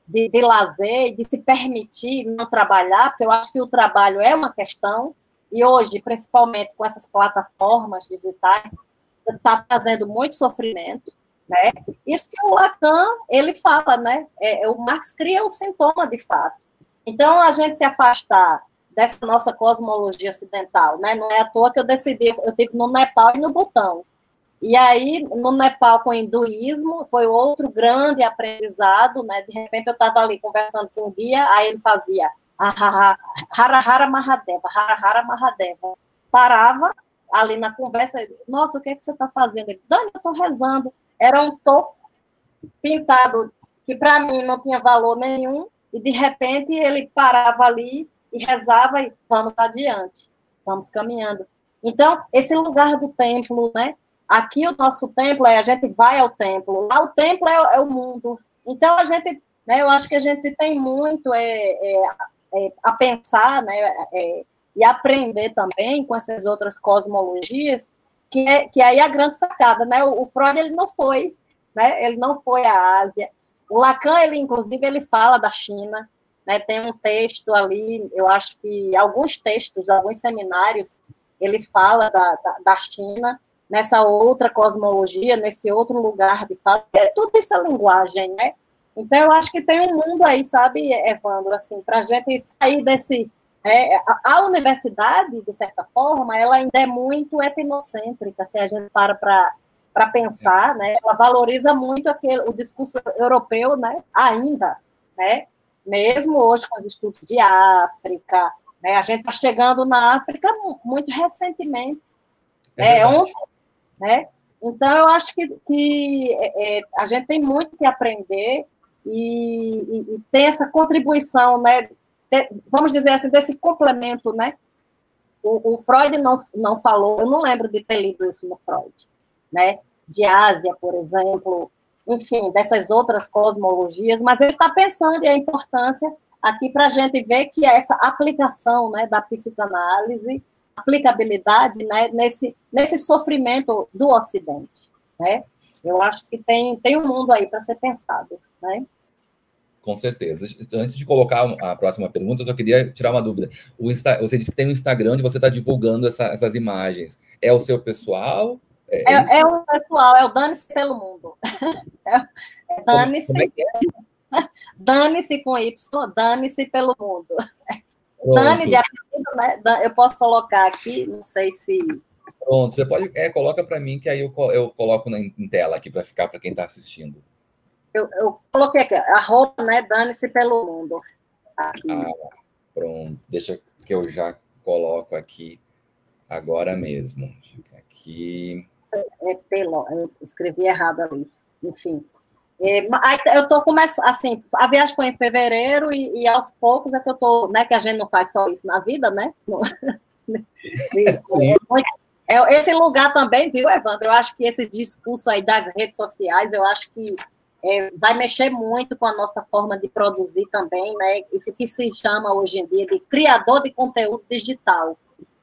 de lazer, de se permitir não trabalhar, porque eu acho que o trabalho é uma questão, e hoje, principalmente com essas plataformas digitais, está trazendo muito sofrimento, né? Isso que o Lacan, ele fala, né? O Marx cria o sintoma, de fato. Então, a gente se afastar dessa nossa cosmologia ocidental, né? Não é à toa que eu estive no Nepal e no Butão. E aí, no Nepal, com o hinduísmo, foi outro grande aprendizado, né? De repente, eu estava ali conversando com um guia, aí ele fazia Hara Hara Mahadeva, Hara Hara Mahadeva. Parava ali na conversa, nossa, o que é que você está fazendo? Ele, Dani, eu estou rezando. Era um toco pintado que, para mim, não tinha valor nenhum, e, de repente, ele parava ali e rezava e vamos adiante, vamos caminhando. Então, esse lugar do templo, né? Aqui o nosso templo a gente vai ao templo, lá o templo é o mundo. Então, a gente, né, eu acho que a gente tem muito a pensar, né, e aprender também com essas outras cosmologias, que aí é a grande sacada, né? O Freud, ele não foi, né? Ele não foi à Ásia. O Lacan, ele, inclusive, ele fala da China, né? Tem um texto ali, eu acho que alguns textos, alguns seminários, ele fala da China, nessa outra cosmologia, nesse outro lugar de fala. Tudo isso é linguagem, né? Então, eu acho que tem um mundo aí, sabe, Evandro, assim, para a gente sair desse... a universidade, de certa forma, ela ainda é muito etnocêntrica, se a gente para pensar, né? Ela valoriza muito o discurso europeu, né? Ainda, né? Mesmo hoje com os estudos de África, né? A gente está chegando na África muito recentemente, ontem, né? Então, eu acho que a gente tem muito que aprender e tem essa contribuição, né? Vamos dizer assim, desse complemento, né? O Freud não falou, eu não lembro de ter lido isso no Freud, né? De Ásia, por exemplo, enfim, dessas outras cosmologias, mas ele está pensando em a importância aqui para a gente ver que essa aplicação, né, da psicanálise, aplicabilidade, né, nesse sofrimento do Ocidente, né? Eu acho que tem um mundo aí para ser pensado, né? Com certeza. Antes de colocar a próxima pergunta, eu só queria tirar uma dúvida. Você disse que tem um Instagram onde você está divulgando essas imagens. É o seu pessoal? É o pessoal, é o Dane-se pelo Mundo. Dane-se. Dane-se com Y, dane-se pelo mundo. Pronto. Dane de apelido, né? Eu posso colocar aqui, não sei se... Pronto, você pode... coloca para mim, que aí eu coloco em tela aqui, para ficar para quem está assistindo. Eu coloquei aqui, @, né? Dane-se pelo mundo. Aqui. Pronto, deixa que eu já coloco aqui agora mesmo. Aqui. Eu escrevi errado ali. Enfim. Eu estou começando, assim, a viagem foi em fevereiro e aos poucos é que eu estou, né, que a gente não faz só isso na vida, né? Sim. Esse lugar também, viu, Evandro? Eu acho que esse discurso aí das redes sociais, eu acho que vai mexer muito com a nossa forma de produzir também, né? Isso que se chama hoje em dia de criador de conteúdo digital,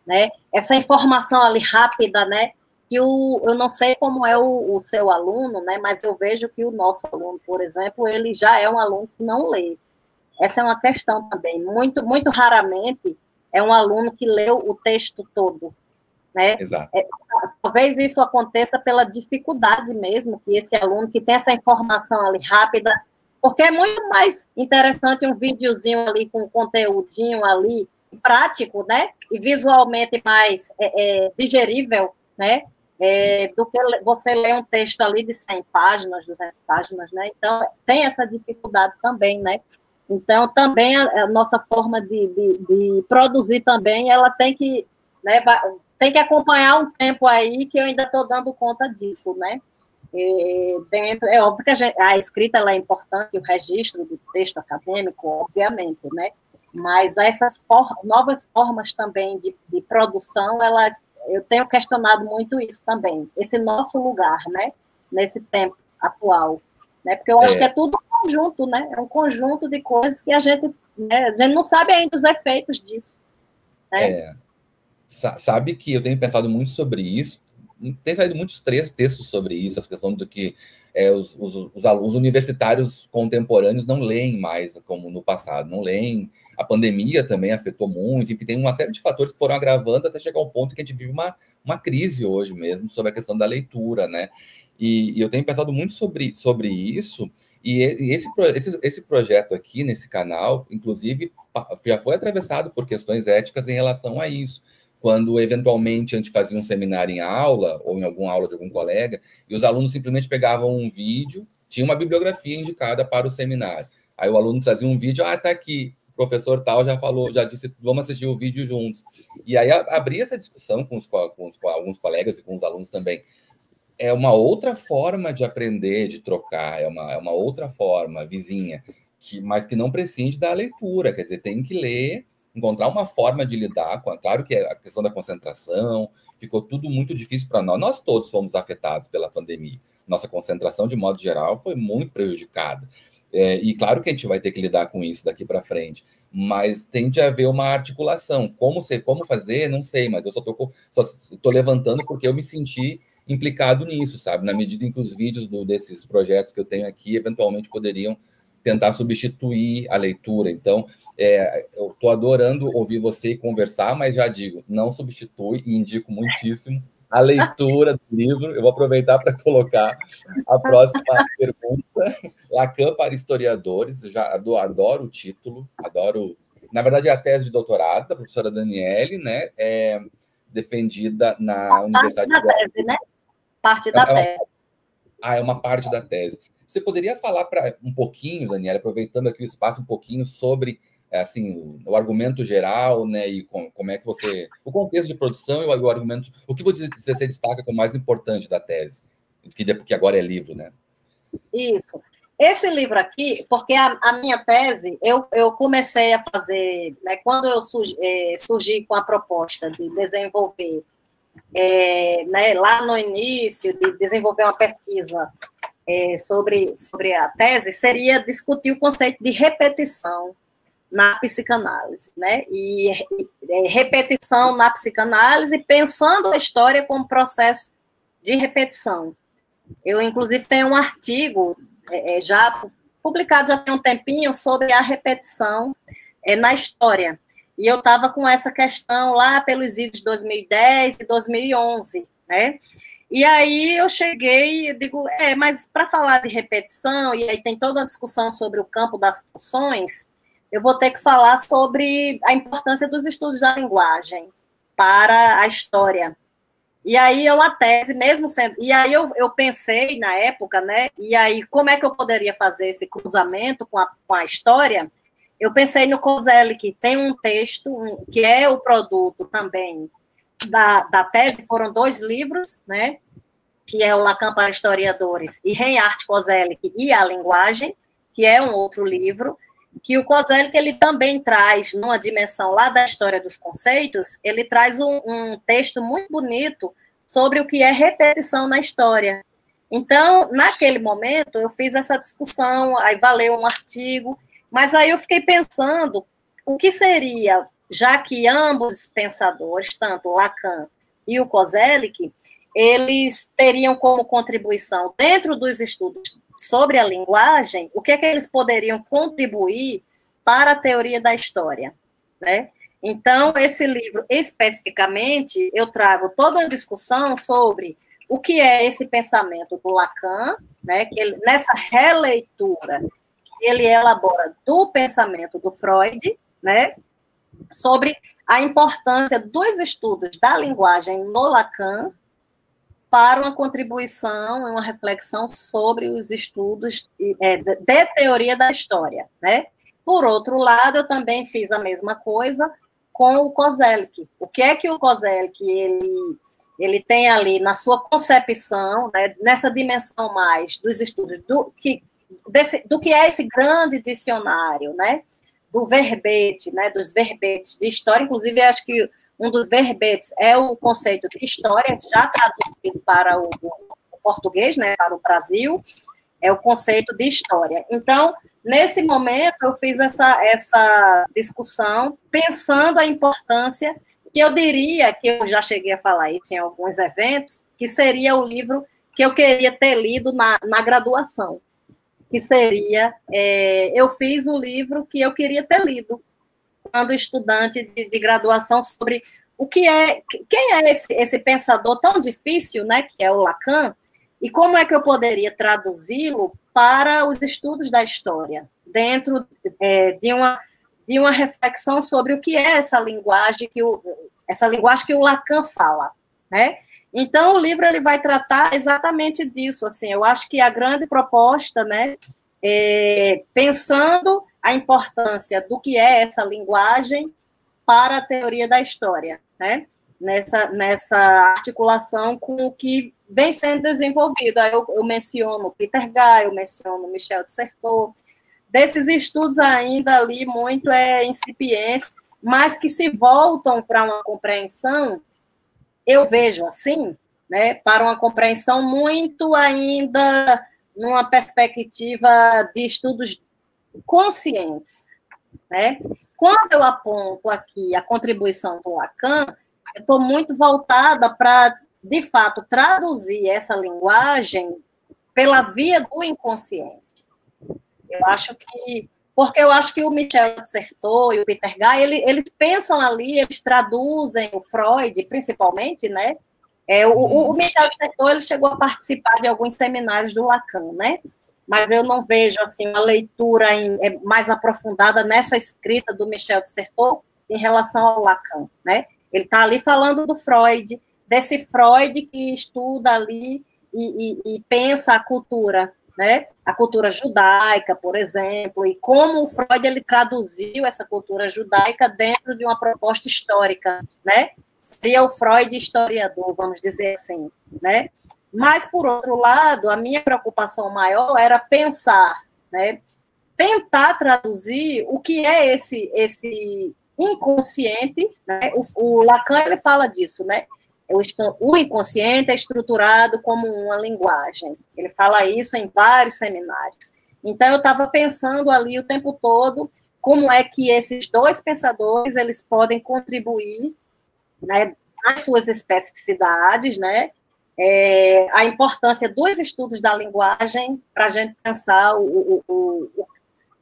né? Essa informação ali rápida, né? Que eu não sei como é o seu aluno, né? Mas eu vejo que o nosso aluno, por exemplo, ele já é um aluno que não lê. Essa é uma questão também. Muito, muito raramente é um aluno que leu o texto todo, né? Exato. Talvez isso aconteça pela dificuldade mesmo, que esse aluno que tem essa informação ali rápida, porque é muito mais interessante um videozinho ali com um conteúdinho ali prático, né? E visualmente mais digerível, né? Do que você ler um texto ali de 100 páginas, 200 páginas, né? Então, tem essa dificuldade também, né? Então, também a nossa forma de produzir também, ela tem que, né, tem que acompanhar um tempo aí que eu ainda estou dando conta disso, né? É óbvio que a escrita ela é importante, o registro do texto acadêmico, obviamente, né? Mas essas novas formas também de produção, eu tenho questionado muito isso também, esse nosso lugar, né? Nesse tempo atual, né? Porque eu acho que é tudo um conjunto, né? É um conjunto de coisas que a gente não sabe ainda os efeitos disso, né? Sabe que eu tenho pensado muito sobre isso, tem saído muitos textos sobre isso, essa questão do que os alunos universitários contemporâneos não leem mais como no passado, não leem. A pandemia também afetou muito, enfim, tem uma série de fatores que foram agravando até chegar ao ponto que a gente vive uma crise hoje mesmo sobre a questão da leitura, né? E eu tenho pensado muito sobre isso, e esse projeto aqui nesse canal, inclusive, já foi atravessado por questões éticas em relação a isso. Quando, eventualmente, a gente fazia um seminário em aula, ou em alguma aula de algum colega, e os alunos simplesmente pegavam um vídeo, tinha uma bibliografia indicada para o seminário. Aí o aluno trazia um vídeo, tá aqui, o professor tal já falou, já disse, vamos assistir o vídeo juntos. E aí abria essa discussão com alguns colegas e com os alunos também. É uma outra forma de aprender, de trocar, é uma outra forma, vizinha, mas que não prescinde da leitura, quer dizer, tem que ler, encontrar uma forma de lidar com... Claro que a questão da concentração, ficou tudo muito difícil para nós. Nós todos fomos afetados pela pandemia. Nossa concentração, de modo geral, foi muito prejudicada. E claro que a gente vai ter que lidar com isso daqui para frente, mas tem de haver uma articulação. Como fazer, não sei, mas eu só estou levantando porque eu me senti implicado nisso, sabe? Na medida em que os vídeos desses projetos que eu tenho aqui, eventualmente, poderiam tentar substituir a leitura. Então, eu estou adorando ouvir você e conversar, mas já digo, não substitui, e indico muitíssimo a leitura do livro. Eu vou aproveitar para colocar a próxima pergunta. Lacan para historiadores, já adoro o título, adoro... Na verdade, é a tese de doutorado da professora Daniele, né? Defendida na Universidade de Tese, né? Parte da tese. É uma parte da tese. Você poderia falar um pouquinho, Daniela, aproveitando aqui o espaço, um pouquinho sobre assim, o argumento geral, né, e como é que você... O contexto de produção e o argumento... O que você destaca como mais importante da tese? Porque agora é livro, né? Isso. Esse livro aqui, porque a minha tese, eu comecei a fazer, né, quando eu surgi com a proposta de desenvolver, né, lá no início, de desenvolver uma pesquisa sobre a tese, seria discutir o conceito de repetição na psicanálise, né? E repetição na psicanálise, pensando a história como processo de repetição. Eu, inclusive, tenho um artigo já publicado já tem um tempinho sobre a repetição na história. E eu estava com essa questão lá pelos idos de 2010 e 2011, né? E aí eu cheguei e digo, mas para falar de repetição, e aí tem toda uma discussão sobre o campo das funções, eu vou ter que falar sobre a importância dos estudos da linguagem para a história. E aí é uma tese, mesmo sendo... E aí eu pensei na época, né? E aí como é que eu poderia fazer esse cruzamento com a história? Eu pensei no Koselleck, que tem um texto, que é o produto também da tese, foram 2 livros, né? Que é o Lacan para historiadores, e Reinhard Koselleck e a linguagem, que é um outro livro, que o Koselleck ele também traz, numa dimensão lá da história dos conceitos, ele traz um texto muito bonito sobre o que é repetição na história. Então, naquele momento, eu fiz essa discussão, aí valeu um artigo, mas aí eu fiquei pensando o que seria, já que ambos pensadores, tanto o Lacan e o Koselleck, eles teriam como contribuição, dentro dos estudos sobre a linguagem, o que é que eles poderiam contribuir para a teoria da história, né? Então, esse livro, especificamente, eu trago toda uma discussão sobre o que é esse pensamento do Lacan, né? Que ele, nessa releitura que ele elabora do pensamento do Freud, né? Sobre a importância dos estudos da linguagem no Lacan para uma contribuição e uma reflexão sobre os estudos de teoria da história, né? Por outro lado, eu também fiz a mesma coisa com o Koselleck. O que é que o Koselleck ele tem ali na sua concepção, né, nessa dimensão mais dos estudos do que é esse grande dicionário, né? Do verbete, né? Dos verbetes de história, inclusive acho que um dos verbetes é o conceito de história, já traduzido para o português, né, para o Brasil, é o conceito de história. Então, nesse momento, eu fiz essa discussão pensando a importância, que eu diria, que eu já cheguei a falar isso em alguns eventos, que seria o livro que eu queria ter lido na graduação, que seria, eu fiz o livro que eu queria ter lido, quando estudante de graduação, sobre quem é esse pensador tão difícil, né, que é o Lacan, e como é que eu poderia traduzi-lo para os estudos da história, dentro de uma reflexão sobre o que é essa linguagem que o Lacan fala, né? Então, o livro ele vai tratar exatamente disso, assim, eu acho que a grande proposta, né, pensando a importância do que é essa linguagem para a teoria da história, né? Nessa articulação com o que vem sendo desenvolvido. Aí eu menciono Peter Guy, eu menciono Michel de Certeau, desses estudos ainda ali muito incipientes, mas que se voltam para uma compreensão, eu vejo assim, né, para uma compreensão muito ainda numa perspectiva de estudos conscientes, né? Quando eu aponto aqui a contribuição do Lacan, eu estou muito voltada para, de fato, traduzir essa linguagem pela via do inconsciente. Eu acho que... Porque eu acho que o Michel de Certeau e o Peter Guy, eles pensam ali, eles traduzem o Freud, principalmente, né? O Michel de Certeau, ele chegou a participar de alguns seminários do Lacan, né? Mas eu não vejo assim uma leitura mais aprofundada nessa escrita do Michel de Certeau em relação ao Lacan, né? Ele está ali falando do Freud, desse Freud que estuda ali e pensa a cultura, né? A cultura judaica, por exemplo, e como o Freud ele traduziu essa cultura judaica dentro de uma proposta histórica, né? Seria o Freud historiador, vamos dizer assim, né? Mas, por outro lado, a minha preocupação maior era pensar, né? Tentar traduzir o que é esse inconsciente, né? O Lacan ele fala disso, né? O inconsciente é estruturado como uma linguagem. Ele fala isso em vários seminários. Então, eu estava pensando ali o tempo todo como é que esses dois pensadores eles podem contribuir, né, nas suas especificidades, né? A importância dos estudos da linguagem para a gente pensar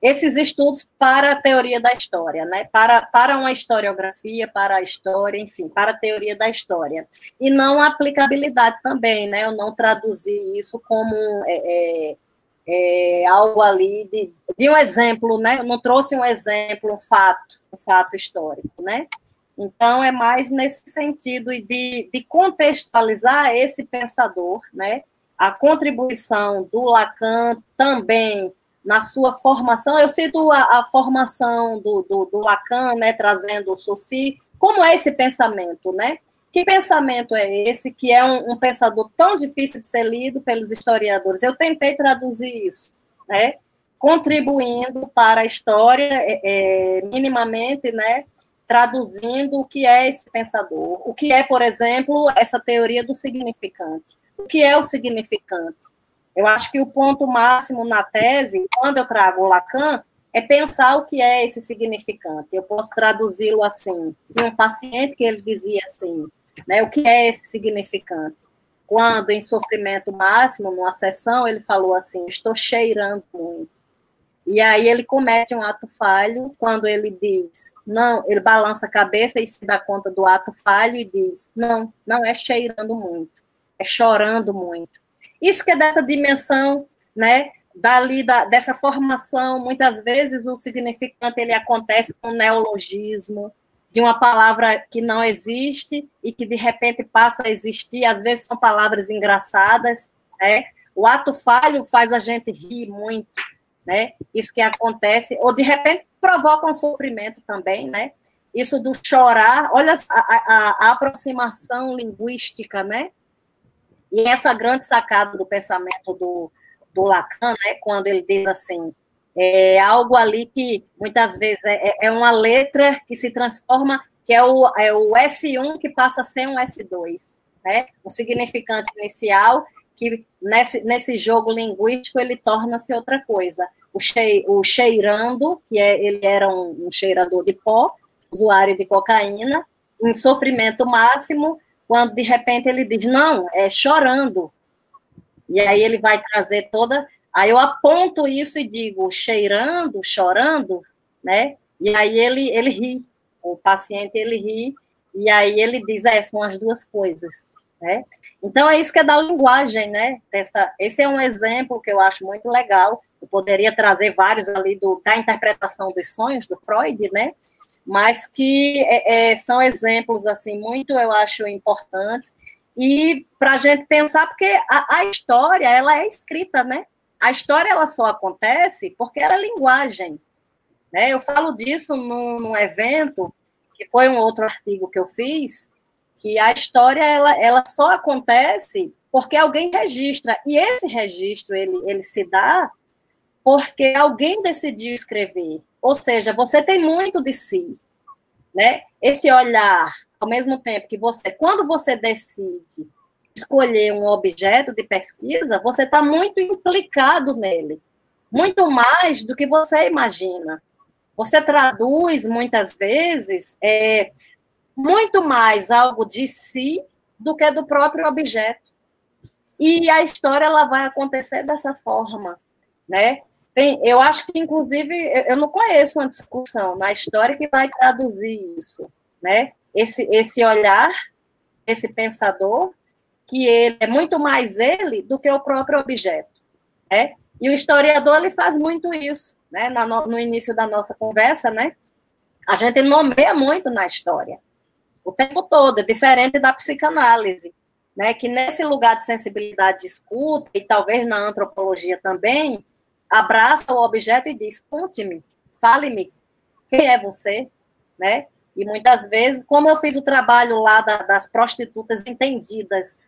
esses estudos para a teoria da história, né? Para uma historiografia, para a história, enfim, para a teoria da história. E não a aplicabilidade também, né? Eu não traduzi isso como algo ali de um exemplo, né? Eu não trouxe um exemplo, um fato histórico, né? Então, é mais nesse sentido de contextualizar esse pensador, né? A contribuição do Lacan também na sua formação. Eu cito a formação do Lacan, né? Trazendo o Saussure, como é esse pensamento, né? Que pensamento é esse, que é um pensador tão difícil de ser lido pelos historiadores? Eu tentei traduzir isso, né? Contribuindo para a história, minimamente, né? Traduzindo o que é esse pensador, o que é, por exemplo, essa teoria do significante. O que é o significante? Eu acho que o ponto máximo na tese, quando eu trago o Lacan, é pensar o que é esse significante. Eu posso traduzi-lo assim. Tinha um paciente que ele dizia assim, né, o que é esse significante? Quando, em sofrimento máximo, numa sessão, ele falou assim, estou cheirando muito. E aí ele comete um ato falho quando ele diz, não, ele balança a cabeça e se dá conta do ato falho e diz, não, não é cheirando muito, é chorando muito. Isso que é dessa dimensão, né, dessa formação, muitas vezes o significante ele acontece com um neologismo, de uma palavra que não existe e que de repente passa a existir, às vezes são palavras engraçadas, né? O ato falho faz a gente rir muito, né? Isso que acontece, ou de repente provoca um sofrimento também, né? Isso do chorar, olha a aproximação linguística, né? E essa grande sacada do pensamento do Lacan, né? Quando ele diz assim, é algo ali que muitas vezes é uma letra que se transforma, que é o S1 que passa a ser um S2, né? O significante inicial que nesse jogo linguístico ele torna-se outra coisa. O cheirando, que ele era um cheirador de pó, usuário de cocaína, em sofrimento máximo, quando de repente ele diz, não, é chorando. E aí ele vai trazer toda... Aí eu aponto isso e digo, cheirando, chorando, né? E aí ele ri, o paciente ele ri, e aí ele diz, são as duas coisas, né? Então é isso que é da linguagem, né? Esse é um exemplo que eu acho muito legal. Eu poderia trazer vários ali da interpretação dos sonhos do Freud, né? Mas que são exemplos, assim, muito, eu acho, importantes, e para a gente pensar, porque a história, ela é escrita, né? A história, ela só acontece porque era linguagem, né? Eu falo disso num evento, que foi um outro artigo que eu fiz, que a história, ela só acontece porque alguém registra, e esse registro, ele se dá porque alguém decidiu escrever. Ou seja, você tem muito de si, né? Esse olhar, ao mesmo tempo que quando você decide escolher um objeto de pesquisa, você está muito implicado nele, muito mais do que você imagina. Você traduz, muitas vezes, muito mais algo de si do que do próprio objeto. E a história ela vai acontecer dessa forma, né? Eu acho que, inclusive, eu não conheço uma discussão na história que vai traduzir isso, né? Esse olhar, esse pensador, que ele é muito mais ele do que o próprio objeto, né? E o historiador, ele faz muito isso, né? No início da nossa conversa, né? A gente nomeia muito na história, o tempo todo, é diferente da psicanálise, né? Que nesse lugar de sensibilidade de escuta, e talvez na antropologia também, abraça o objeto e diz, conte-me, fale-me, quem é você, né? E muitas vezes, como eu fiz o trabalho lá das prostitutas entendidas,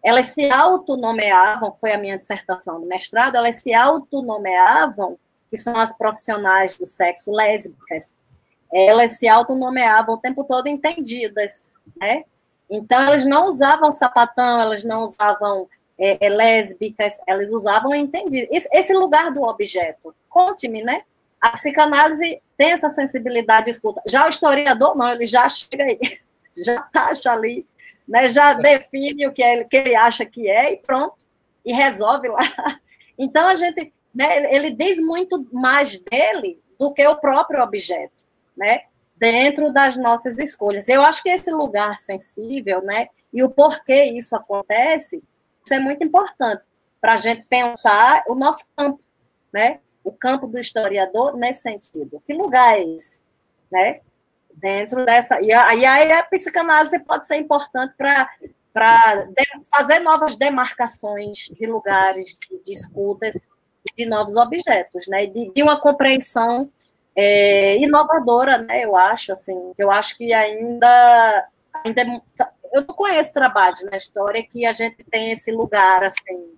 elas se autonomeavam, foi a minha dissertação do mestrado, elas se autonomeavam, que são as profissionais do sexo lésbicas, elas se autonomeavam o tempo todo entendidas, né? Então, elas não usavam sapatão, elas não usavam lésbicas, elas usavam entendido. Esse lugar do objeto, conte-me, né? A psicanálise tem essa sensibilidade de escuta. Já o historiador, não, ele já chega aí, já taxa ali, né? Já define o que ele acha que é e pronto, e resolve lá. Então, a gente né, ele diz muito mais dele do que o próprio objeto, né, dentro das nossas escolhas. Eu acho que esse lugar sensível, né, e o porquê isso acontece, isso é muito importante para a gente pensar o nosso campo, né, o campo do historiador nesse sentido. Que lugar é esse, né? Dentro dessa... E aí a psicanálise pode ser importante para fazer novas demarcações de lugares de escutas de novos objetos, né? De uma compreensão inovadora, né? Eu acho, assim, eu acho que ainda eu não conheço trabalho na história que a gente tem esse lugar, assim,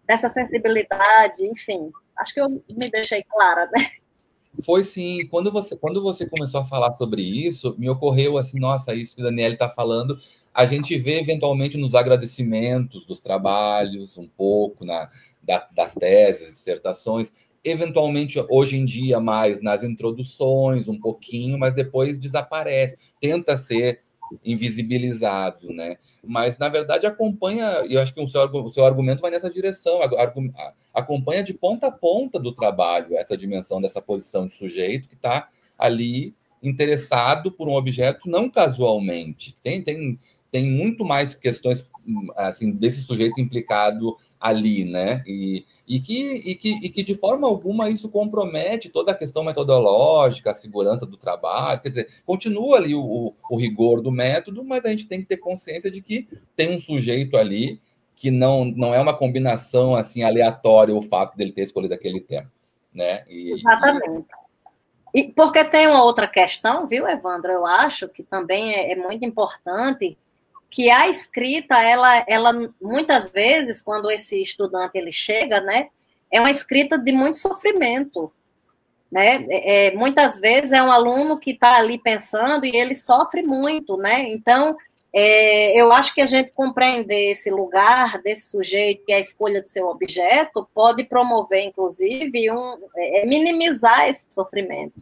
dessa sensibilidade, enfim. Acho que eu me deixei clara, né? Foi sim. Quando você começou a falar sobre isso, me ocorreu assim, nossa, isso que o Daniel está falando, a gente vê eventualmente nos agradecimentos dos trabalhos, um pouco das teses, dissertações, eventualmente hoje em dia mais nas introduções, um pouquinho, mas depois desaparece, tenta ser invisibilizado, né? Mas, na verdade, acompanha, e eu acho que o seu argumento vai nessa direção, acompanha de ponta a ponta do trabalho essa dimensão dessa posição de sujeito que está ali interessado por um objeto não casualmente. Tem muito mais questões assim desse sujeito implicado ali, né? E que de forma alguma isso compromete toda a questão metodológica, a segurança do trabalho. Quer dizer, continua ali o rigor do método, mas a gente tem que ter consciência de que tem um sujeito ali que não é uma combinação assim aleatória o fato dele ter escolhido aquele tema, né? Exatamente. E porque tem uma outra questão, viu, Evandro? Eu acho que também é muito importante que a escrita, ela muitas vezes, quando esse estudante ele chega, né, é uma escrita de muito sofrimento, né? Muitas vezes é um aluno que está ali pensando e ele sofre muito, né? Então, eu acho que a gente compreender esse lugar desse sujeito e a escolha do seu objeto pode promover, inclusive, minimizar esse sofrimento.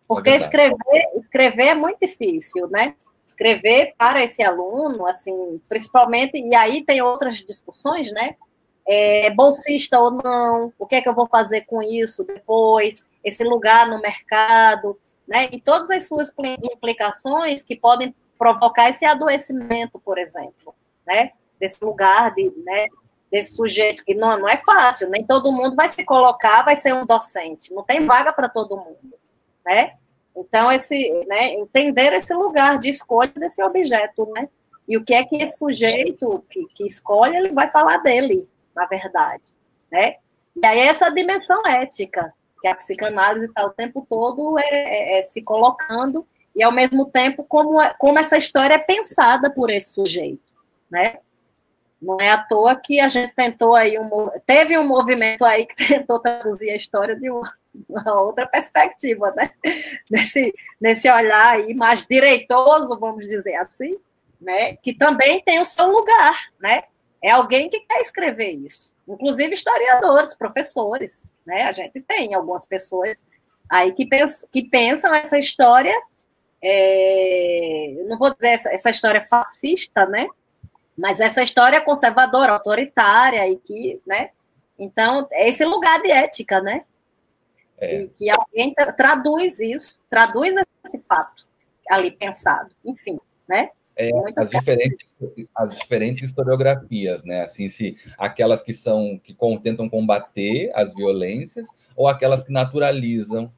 Porque escrever é muito difícil, né? Escrever para esse aluno, assim, principalmente, e aí tem outras discussões, né? Bolsista ou não, o que é que eu vou fazer com isso depois, esse lugar no mercado, né? E todas as suas implicações que podem provocar esse adoecimento, por exemplo, né? Desse lugar, né? Desse sujeito que não é fácil, nem todo mundo vai se colocar, vai ser um docente, não tem vaga para todo mundo, né? Então, né, entender esse lugar de escolha desse objeto, né? E o que é que esse sujeito que escolhe, ele vai falar dele, na verdade, né? E aí essa dimensão ética, que a psicanálise está o tempo todo se colocando, e ao mesmo tempo como essa história é pensada por esse sujeito, né? Não é à toa que a gente tentou aí, teve um movimento aí que tentou traduzir a história de uma outra perspectiva, né? Nesse olhar aí mais direitoso, vamos dizer assim, né? Que também tem o seu lugar, né? É alguém que quer escrever isso. Inclusive historiadores, professores, né? A gente tem algumas pessoas aí que pensam essa história, não vou dizer essa história fascista, né? Mas essa história conservadora, autoritária, e que, né? Então, é esse lugar de ética, né? E que alguém traduz isso, traduz esse fato ali pensado, enfim, né? As diferentes historiografias, né? Assim, se aquelas que tentam combater as violências ou aquelas que naturalizam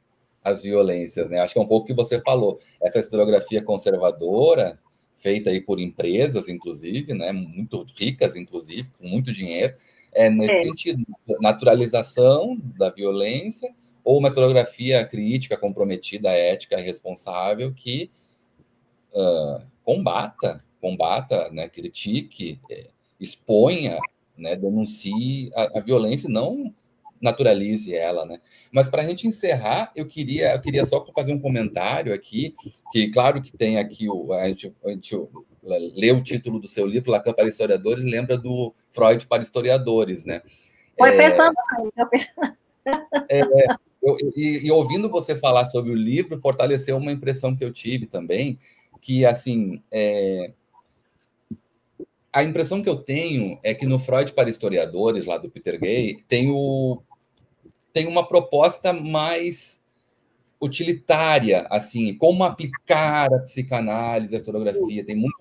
as violências, né? Acho que é um pouco o que você falou. Essa historiografia conservadora, feita aí por empresas, inclusive, né? Muito ricas, inclusive, com muito dinheiro, nesse sentido, naturalização da violência ou uma historiografia crítica, comprometida, ética e responsável que combata, né, critique, exponha, né, denuncie a violência e não naturalize ela, né? Mas para a gente encerrar, eu queria só fazer um comentário aqui, que claro que tem aqui a gente lê o título do seu livro, Lacan para historiadores, lembra do Freud para historiadores, né? Foi pensando E ouvindo você falar sobre o livro, fortaleceu uma impressão que eu tive também, que, assim, a impressão que eu tenho é que no Freud para historiadores, lá do Peter Gay, tem tem uma proposta mais utilitária, assim, como aplicar a psicanálise, a historiografia, tem muito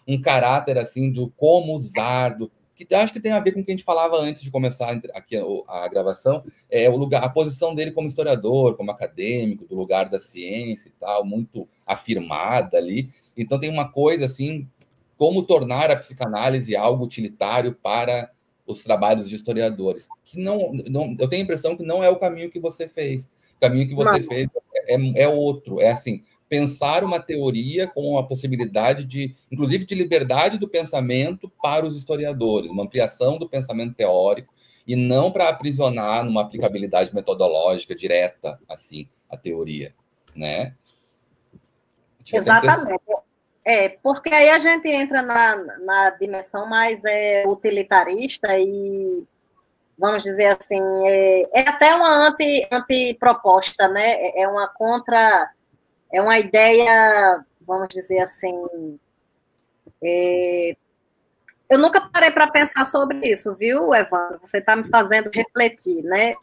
um caráter, assim, do como usar, que acho que tem a ver com o que a gente falava antes de começar aqui a gravação, o lugar, a posição dele como historiador, como acadêmico, do lugar da ciência e tal, muito afirmada ali. Então tem uma coisa, assim, como tornar a psicanálise algo utilitário para os trabalhos de historiadores, que não, eu tenho a impressão que não é o caminho que você fez. O caminho que você fez é outro, é assim, pensar uma teoria com a possibilidade de, inclusive, de liberdade do pensamento para os historiadores, uma ampliação do pensamento teórico, e não para aprisionar numa aplicabilidade metodológica direta, assim, a teoria, né? Exatamente. Porque aí a gente entra na dimensão mais utilitarista e, vamos dizer assim, é até uma antiproposta, né? É uma ideia, vamos dizer assim, eu nunca parei para pensar sobre isso, viu, Evandro? Você está me fazendo refletir, né?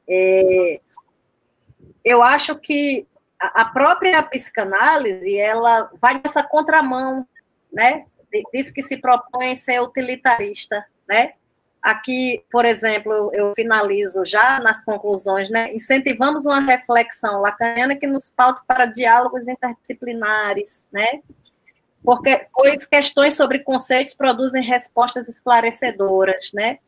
Eu acho que a própria psicanálise, ela vai nessa contramão, né? Disso que se propõe ser utilitarista, né? Aqui, por exemplo, eu finalizo já nas conclusões, né? Incentivamos uma reflexão lacaniana que nos paute para diálogos interdisciplinares, né? Pois questões sobre conceitos produzem respostas esclarecedoras, né?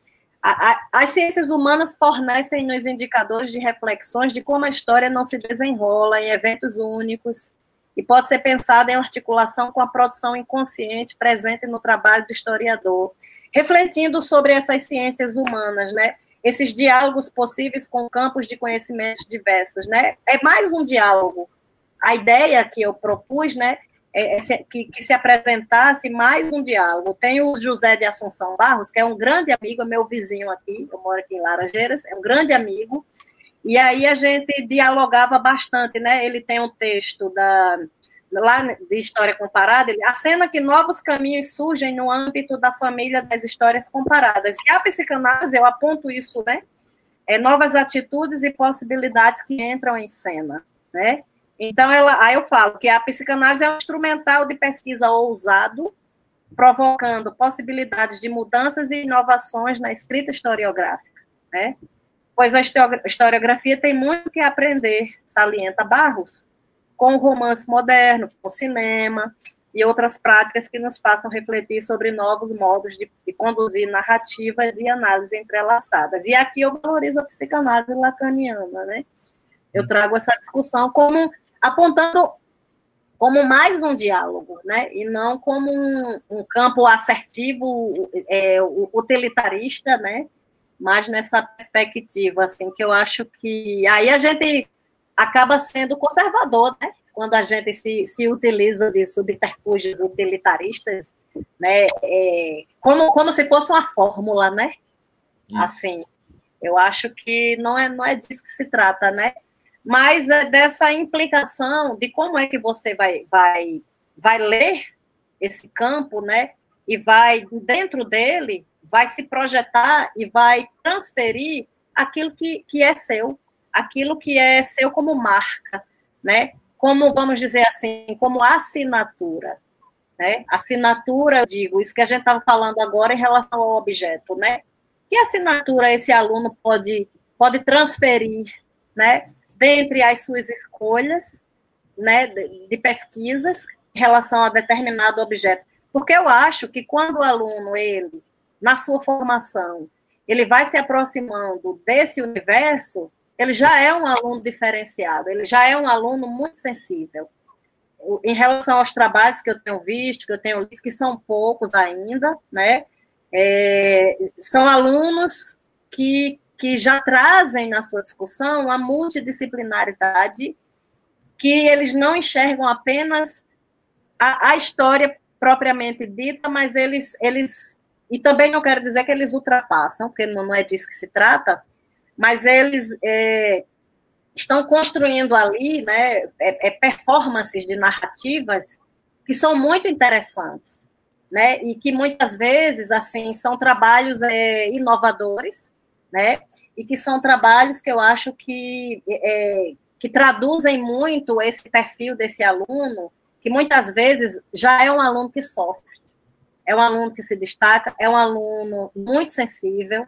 As ciências humanas fornecem-nos indicadores de reflexões de como a história não se desenrola em eventos únicos e pode ser pensada em articulação com a produção inconsciente presente no trabalho do historiador, refletindo sobre essas ciências humanas, né? Esses diálogos possíveis com campos de conhecimentos diversos, né? É mais um diálogo. A ideia que eu propus, né, que se apresentasse mais um diálogo. Tem o José de Assunção Barros, que é um grande amigo, é meu vizinho aqui, eu moro aqui em Laranjeiras, é um grande amigo, e aí a gente dialogava bastante, né? Ele tem um texto lá de História Comparada, a cena que novos caminhos surgem no âmbito da família das histórias comparadas. E a psicanálise, eu aponto isso, né? Novas atitudes e possibilidades que entram em cena, né? Então, aí eu falo que a psicanálise é um instrumental de pesquisa ousado, provocando possibilidades de mudanças e inovações na escrita historiográfica, né? Pois a historiografia tem muito que aprender, salienta Barros, com o romance moderno, com o cinema e outras práticas que nos façam refletir sobre novos modos de conduzir narrativas e análises entrelaçadas. E aqui eu valorizo a psicanálise lacaniana, né? Eu trago essa discussão apontando como mais um diálogo, né? E não como um campo assertivo, utilitarista, né? Mas nessa perspectiva, assim, que eu acho que aí a gente acaba sendo conservador, né? Quando a gente se utiliza de subterfúgios utilitaristas, né? Como se fosse uma fórmula, né? Isso. Assim, eu acho que não é disso que se trata, né? Mas é dessa implicação de como é que você vai ler esse campo, né? E vai, dentro dele, vai se projetar e vai transferir aquilo que é seu, aquilo que é seu como marca, né? Como, vamos dizer assim, como assinatura, né? Assinatura, eu digo, isso que a gente estava falando agora em relação ao objeto, né? Que assinatura esse aluno pode transferir, né? Dentre as suas escolhas, né, de pesquisas em relação a determinado objeto. Porque eu acho que quando o aluno, ele, na sua formação, ele vai se aproximando desse universo, ele já é um aluno diferenciado, ele já é um aluno muito sensível. Em relação aos trabalhos que eu tenho visto, que eu tenho lido, que são poucos ainda, né, são alunos que já trazem na sua discussão a multidisciplinaridade, que eles não enxergam apenas a história propriamente dita, mas eles e também não quero dizer que eles ultrapassam, porque não é disso que se trata, mas eles estão construindo ali, né, performances de narrativas que são muito interessantes, né, e que muitas vezes, assim, são trabalhos inovadores, né, e que são trabalhos que eu acho que traduzem muito esse perfil desse aluno, que muitas vezes já é um aluno que sofre, é um aluno que se destaca, é um aluno muito sensível,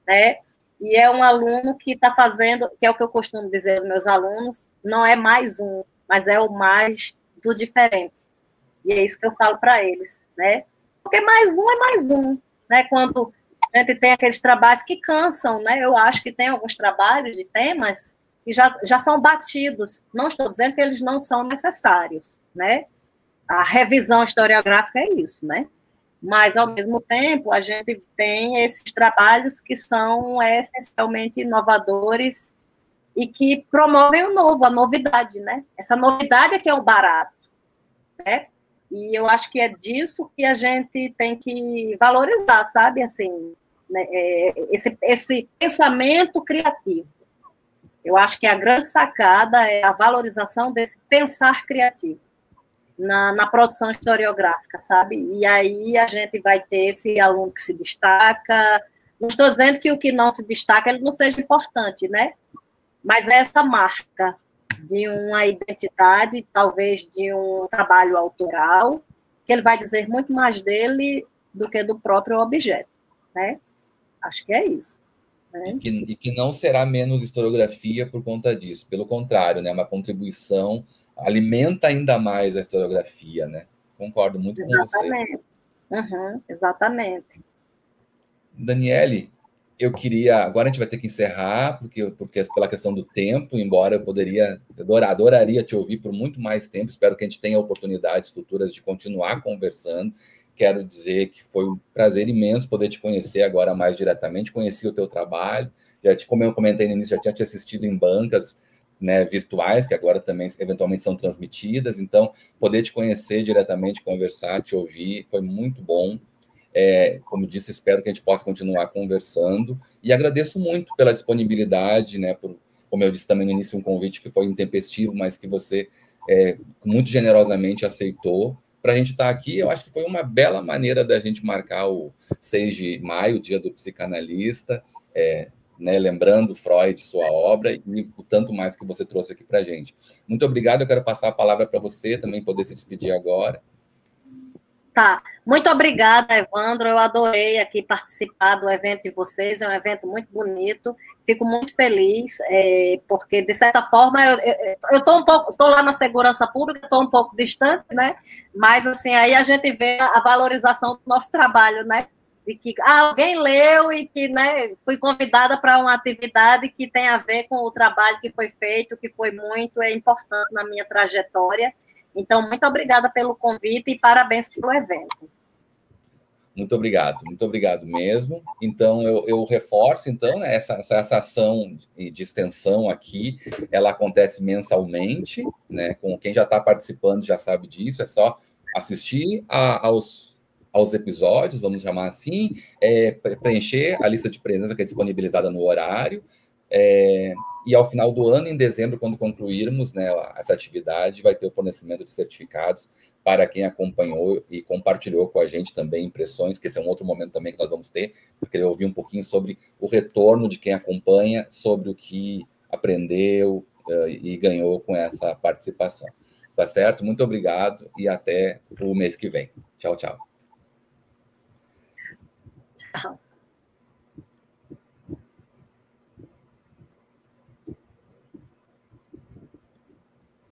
né? E é um aluno que está fazendo, que é o que eu costumo dizer aos meus alunos, não é mais um, mas é o mais do diferente. E é isso que eu falo para eles, né? Porque mais um é mais um, né? Quando a gente tem aqueles trabalhos que cansam, né? Eu acho que tem alguns trabalhos de temas que já são batidos. Não estou dizendo que eles não são necessários, né? A revisão historiográfica é isso, né? Mas, ao mesmo tempo, a gente tem esses trabalhos que são essencialmente inovadores e que promovem o novo, a novidade, né? Essa novidade é que é o barato, né? E eu acho que é disso que a gente tem que valorizar, sabe? Assim, né? Esse pensamento criativo. Eu acho que a grande sacada é a valorização desse pensar criativo na produção historiográfica, sabe? E aí a gente vai ter esse aluno que se destaca. Não estou dizendo que o que não se destaca ele não seja importante, né? Mas essa marca de uma identidade, talvez de um trabalho autoral, que ele vai dizer muito mais dele do que do próprio objeto, né? Acho que é isso. Né? E que não será menos historiografia por conta disso. Pelo contrário, né? Uma contribuição alimenta ainda mais a historiografia, né? Concordo muito com você. Exatamente. Daniele, eu queria... Agora a gente vai ter que encerrar, porque pela questão do tempo, embora adoraria te ouvir por muito mais tempo, espero que a gente tenha oportunidades futuras de continuar conversando. Quero dizer que foi um prazer imenso poder te conhecer agora mais diretamente, conheci o teu trabalho, como eu comentei no início, já tinha te assistido em bancas, né, virtuais, que agora também eventualmente são transmitidas, então poder te conhecer diretamente, conversar, te ouvir, foi muito bom. Como disse, espero que a gente possa continuar conversando, e agradeço muito pela disponibilidade, né, como eu disse também no início, um convite que foi intempestivo, mas que você muito generosamente aceitou, para a gente estar aqui. Eu acho que foi uma bela maneira da gente marcar o 6 de maio, o dia do psicanalista, né, lembrando Freud, sua obra, e o tanto mais que você trouxe aqui para a gente. Muito obrigado, eu quero passar a palavra para você, também poder se despedir agora. Tá, muito obrigada, Evandro, eu adorei aqui participar do evento de vocês, é um evento muito bonito, fico muito feliz, porque, de certa forma, eu estou lá na segurança pública, estou um pouco distante, né, mas, assim, aí a gente vê a valorização do nosso trabalho, né, de que alguém leu e que, né, fui convidada para uma atividade que tem a ver com o trabalho que foi feito, que foi muito importante na minha trajetória. Então, muito obrigada pelo convite e parabéns pelo evento. Muito obrigado mesmo. Então, eu reforço, então, né, essa ação de extensão aqui, ela acontece mensalmente, né, com quem já está participando já sabe disso, é só assistir aos episódios, vamos chamar assim, preencher a lista de presença que é disponibilizada no horário, e ao final do ano, em dezembro, quando concluirmos, né, essa atividade, vai ter o fornecimento de certificados para quem acompanhou e compartilhou com a gente também impressões, que esse é um outro momento também que nós vamos ter, eu queria ouvir um pouquinho sobre o retorno de quem acompanha, sobre o que aprendeu e ganhou com essa participação. Tá certo? Muito obrigado e até o mês que vem. Tchau, tchau. Tchau.